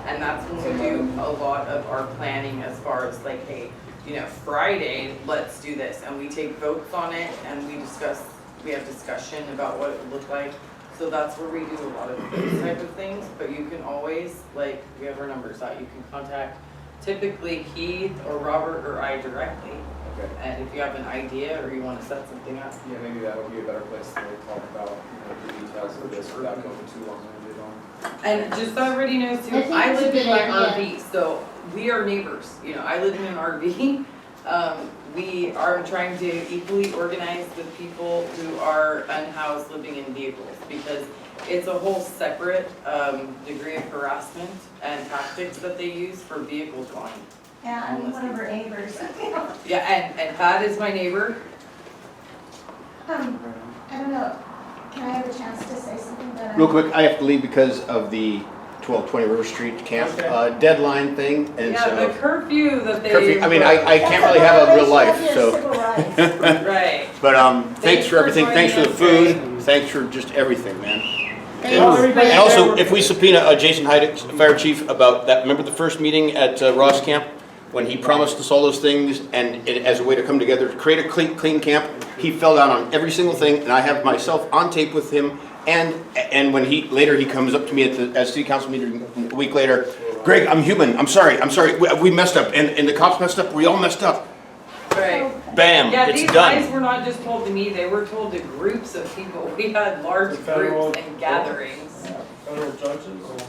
And that's when we do a lot of our planning as far as like, hey, you know, Friday, let's do this. And we take votes on it and we have discussion about what it would look like. So that's where we do a lot of those type of things. But you can always, like, we have our numbers out. You can contact typically Keith or Robert or I directly. And if you have an idea or you want to set something up. Yeah, maybe that would be a better place to talk about, you know, the details of this without going too long-winded on. And just so everybody knows too, I live in my RV, so we are neighbors. You know, I live in an RV. We are trying to equally organize with people who are unhoused living in vehicles, because it's a whole separate degree of harassment and tactics that they use for vehicle dwelling. Yeah, I'm one of her neighbors. Yeah, and Pat is my neighbor. I don't know, can I have a chance to say something that Real quick, I have to leave because of the 1220 River Street camp deadline thing, and Yeah, so. the curfew that they. Curfew, I mean, I can't really have a real life, so. Right. But thanks for everything, thanks for the food, thanks for just everything, man. And also, if we subpoena Jason Heidick, fire chief, about that, remember the first meeting at Ross Camp? When he promised us all those things, and as a way to come together to create a clean camp, he fell down on every single thing, and I have myself on tape with him. And when he comes up to me at city council meeting a week later, Greg, I'm human. I'm sorry. We messed up, and the cops messed up. We all messed up. Right. Bam. Yeah, it's these done. guys were not just told to me; they were told to groups of people. We had large groups and gatherings. Federal judges.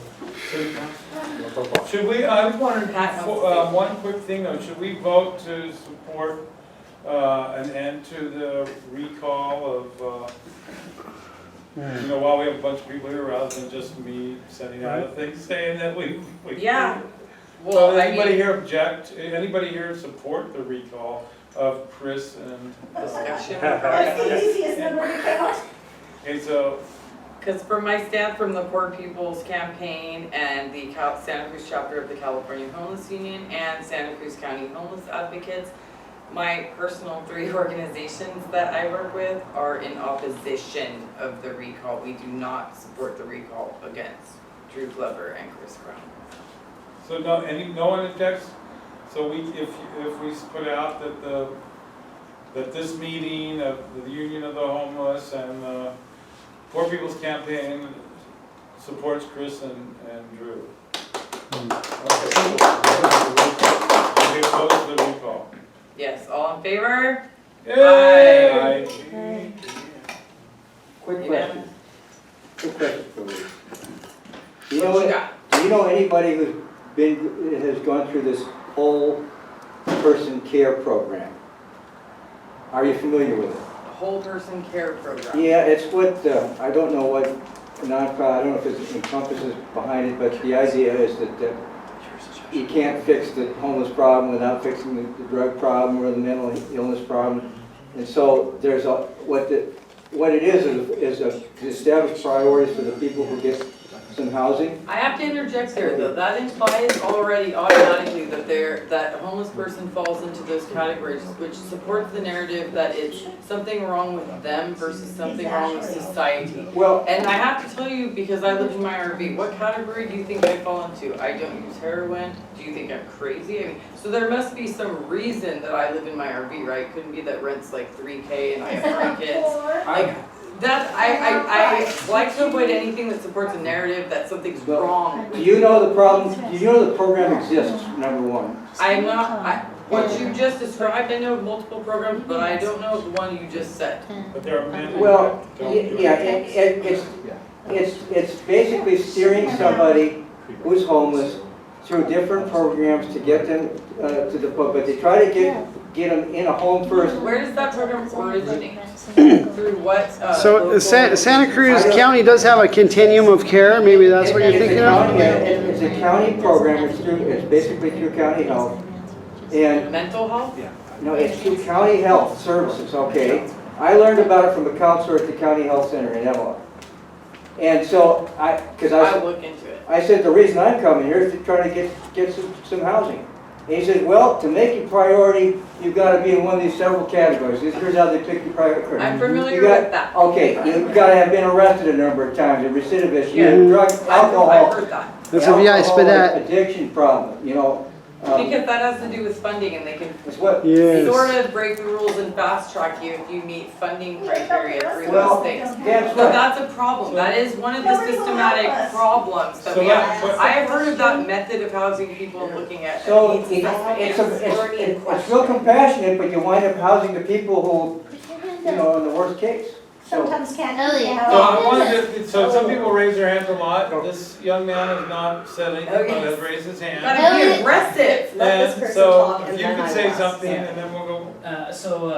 Should we, I was wondering, one quick thing though, should we vote to support an end to the recall of, you know, while we have a bunch of people here, rather than just me sending out a thing saying that we. Yeah. Well, so anybody here object, anybody here support the recall of Chris and? Discussion. That's the easiest number to count. Okay, so. Because from my stand from the Poor People's Campaign and the Santa Cruz chapter of the California Homeless Union and Santa Cruz County Homeless Advocates, my personal 3 organizations that I work with are in opposition of the recall. We do not support the recall against Drew Glover and Chris Brown. So no one objects. So if we put out that this meeting of the Union of the Homeless and the Poor People's Campaign supports Chris and Drew. Okay, opposed to the recall. Yes, all in favor? Yay! Aye. Quick question. Quick question for you. Do What you got? you know anybody who's has gone through this whole person care program. Are you familiar with it? Whole person care program. Yeah, it's what, I don't know what nonprofit, I don't know if it encompasses behind it, but the idea is that you can't fix the homeless problem without fixing the drug problem or the mental illness problem. And so there's what it is to establish priorities for the people who get some housing. I have to interject there though, that implies already automatically that a homeless person falls into those categories, which supports the narrative that it's something wrong with them versus something wrong with society. Well, and I have to tell you, because I live in my RV, what category do you think I fall into? I don't use heroin, do you think I'm crazy? I mean, so there must be some reason that I live in my RV, right? Couldn't be that rent's like $3K and I have 3 kids. Like, that, I like to avoid anything that supports a narrative that something's wrong. Do you know the problem? Do you know the program exists, number one? I'm not, what you just described, I know of multiple programs, but I don't know of the one you just said. But there are many. Well, yeah, it's basically steering somebody who's homeless through different programs to get them to the pub, but they try to get them in a home first. Where does that program originate? Through what? So Santa Cruz County does have a continuum of care. Maybe that's what you're thinking of? It's a county program. It's basically through county health. And mental health? No, it's through county health services, okay? I learned about it from a counselor at the county health center in Evelyn. And so I'll look into it. I said, the reason I'm coming here is to try to get some housing. And he said, well, to make it priority, you've got to be in one of these several categories. Here's how they pick your priority. I'm familiar with that. Okay, you've got to have been arrested a number of times, a recidivist, you Yeah. have drug, alcohol. I've heard that. That's a VI for that. Addiction problem, you know. Because that has to do with funding and they can Yes. sort of break the rules and fast track you if you meet funding criteria for Well, those things. that's So right. that's a problem. That is one of the systematic problems that we have. I have heard of that method of housing people and looking at So needs assessment. it's real compassionate, but you wind up housing the people who, you know, in the worst case. Sometimes can't. So I wanted to, so some people raise their hands a lot. This young man has not said anything, but has raised his hand. Gotta be aggressive. And so if you could say something and then we'll go.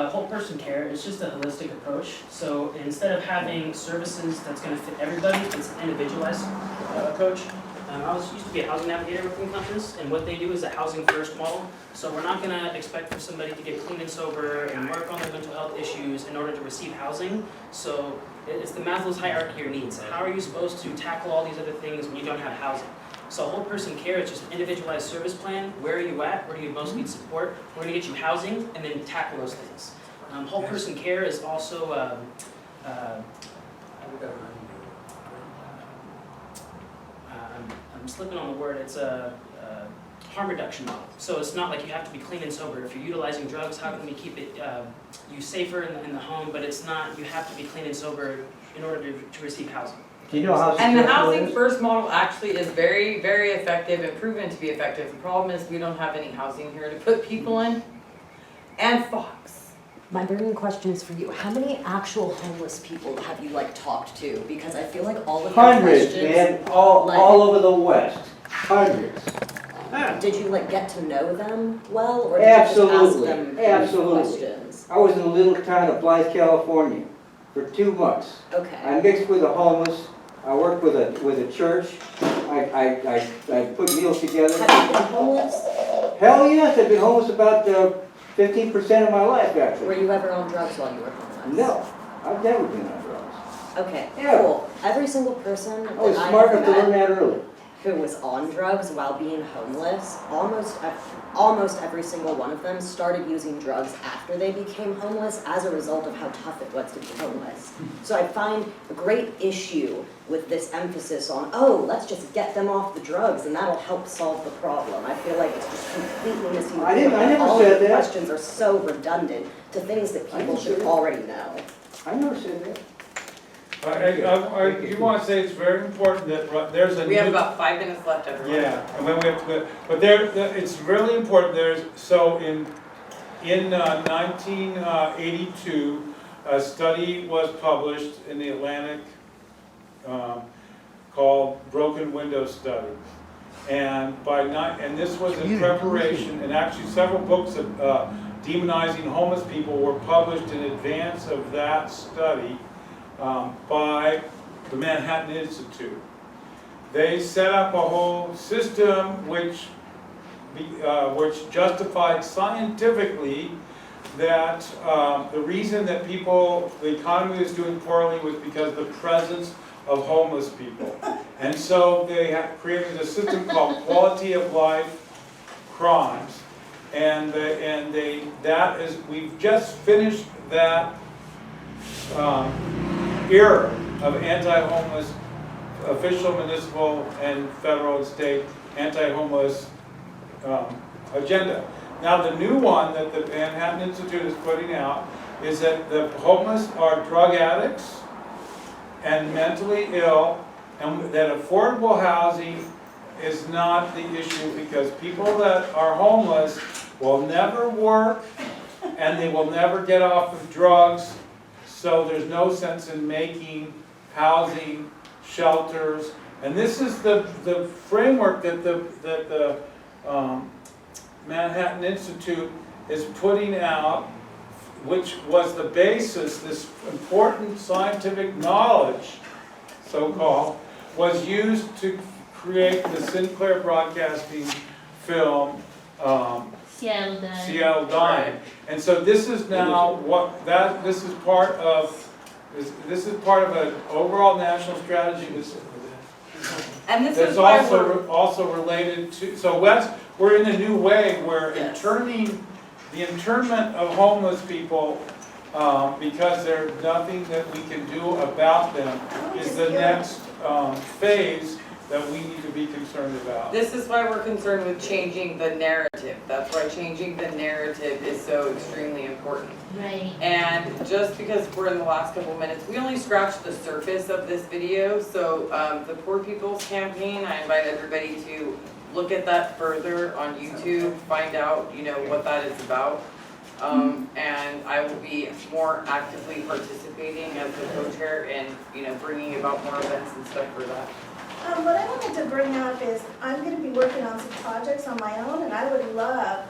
Whole person care is just a holistic approach. So instead of having services that's going to fit everybody, it's an individualized approach. I used to be a housing navigator within Compass, and what they do is a housing first model. So we're not going to expect for somebody to get clean and sober and work on their mental health issues in order to receive housing. So it's the Maslow's hierarchy of needs. How are you supposed to tackle all these other things when you don't have housing? So whole person care is just an individualized service plan. Where are you at? Where do you most need support? We're going to get you housing and then tackle those things. Whole person care is also I'm slipping on the word. It's a harm reduction model. So it's not like you have to be clean and sober. If you're utilizing drugs, how can we keep it you safer in the home? But it's not. You have to be clean and sober in order to receive housing. Do you know how? And the housing first model actually is very, very effective and proven to be effective. The problem is we don't have any housing here to put people in. And Fox. My burning question is for you. How many actual homeless people have you talked to? Because I feel like all of your Hundreds, questions, man, all over the West. Hundreds. Did you get to know them well, or did you just ask them questions? I was in a little town of Blythe, California, for 2 months. Okay. I mixed with the homeless. I worked with a church. I put meals together. Have you been homeless? Hell yes, I've been homeless about 15% of my life, actually. Were you ever on drugs while you were homeless? No, I've never been on drugs. Okay, Yeah. cool. Every single person I was that smart I've enough to learn met that early. who was on drugs while being homeless, almost every single one of them started using drugs after they became homeless as a result of how tough it was to be homeless. So I find a great issue with this emphasis on, oh, let's just get them off the drugs and that'll help solve the problem. I feel like it's just completely missing the point. I never All said of the that. questions are so redundant to things that people should already know. I never said that. I do want to say it's very important that there's a. We have about 5 minutes left, everyone. Yeah, and when we have to, but it's really important. So in 1982, a study was published in the Atlantic called Broken Window Study, And and this was in preparation, and actually several books of demonizing homeless people were published in advance of that study by the Manhattan Institute. They set up a whole system which justified scientifically that the reason that the economy was doing poorly was because of the presence of homeless people. And so they created a system called quality of life crimes. And we've just finished that era of anti-homeless, official, municipal, and federal and state anti-homeless agenda. Now the new one that the Manhattan Institute is putting out is that the homeless are drug addicts and mentally ill, and that affordable housing is not the issue because people that are homeless will never work and they will never get off of drugs, so there's no sense in making housing, shelters, and this is the framework that the Manhattan Institute is putting out, which was the basis, this important scientific knowledge, so-called, was used to create the Sinclair Broadcasting film, Seattle Dying. And so this is now this is part of an overall national strategy And this that's is why also related to, so we're in a new way where the internment of homeless people, because there's nothing that we can do about them, is the next phase that we need to be concerned about. This is why we're concerned with changing the narrative. That's why changing the narrative is so extremely important. Right. And just because we're in the last couple minutes, we only scratched the surface of this video. So the Poor People's Campaign, I invite everybody to look at that further on YouTube, find out, what that is about. And I will be more actively participating as the co-chair and, bringing about more events and stuff for that. What I wanted to bring up is I'm going to be working on some projects on my own, and I would love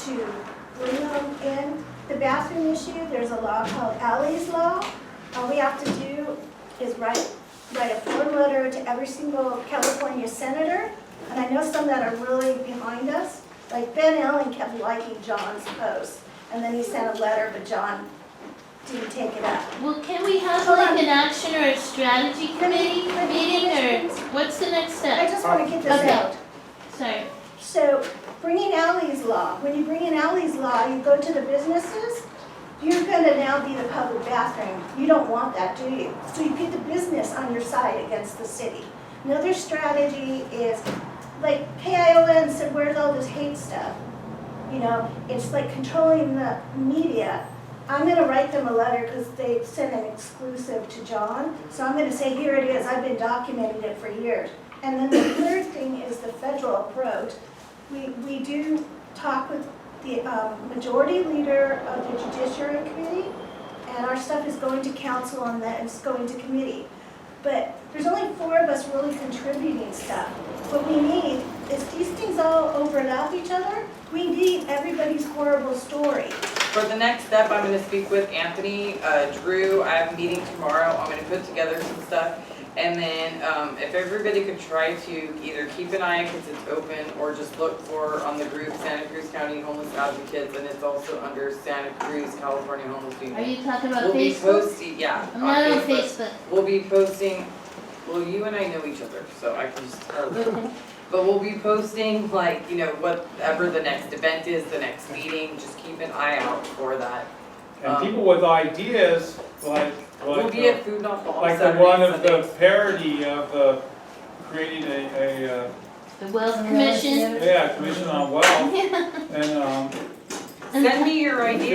to bring them in. The bathroom issue, there's a law called Alley's Law. All we have to do is write a form letter to every single California senator, and I know some that are really behind us. Like Ben Allen kept liking John's post, and then he sent a letter, but John didn't take it up. Well, can we have like an action or a strategy committee meeting, or what's the next step? I just want to get this out. Sorry. So, bringing Alley's Law. When you bring in Alley's Law, you go to the businesses, you're going to now be the public bathroom. You don't want that, do you? So you get the business on your side against the city. Another strategy is, like KION said, where's all this hate stuff? It's like controlling the media. I'm going to write them a letter because they sent an exclusive to John. So I'm going to say, here it is. I've been documenting it for years. And then the third thing is the federal approach. We do talk with the majority leader of the Judiciary Committee, and our stuff is going to council and then it's going to committee. But there's only 4 of us really contributing stuff. What we need is these things all overlap each other. We need everybody's horrible story. For the next step, I'm going to speak with Anthony, Drew. I have a meeting tomorrow. I'm going to put together some stuff. And then if everybody could try to either keep an eye because it's open, or just look for on the group Santa Cruz County Homeless Advocates, and it's also under Santa Cruz, California Homeless People. Are you talking about we'll Facebook? Be posting, yeah. I'm not on Facebook. We'll be posting, well, you and I know each other, so I can just tell you. But we'll be posting, whatever the next event is, the next meeting, just keep an eye out for that. And people with ideas, we'll be at Food Not Bomb like the one of the parody of creating a the Wealth Commission. Yeah, Commission on Wealth. And send me your ideas.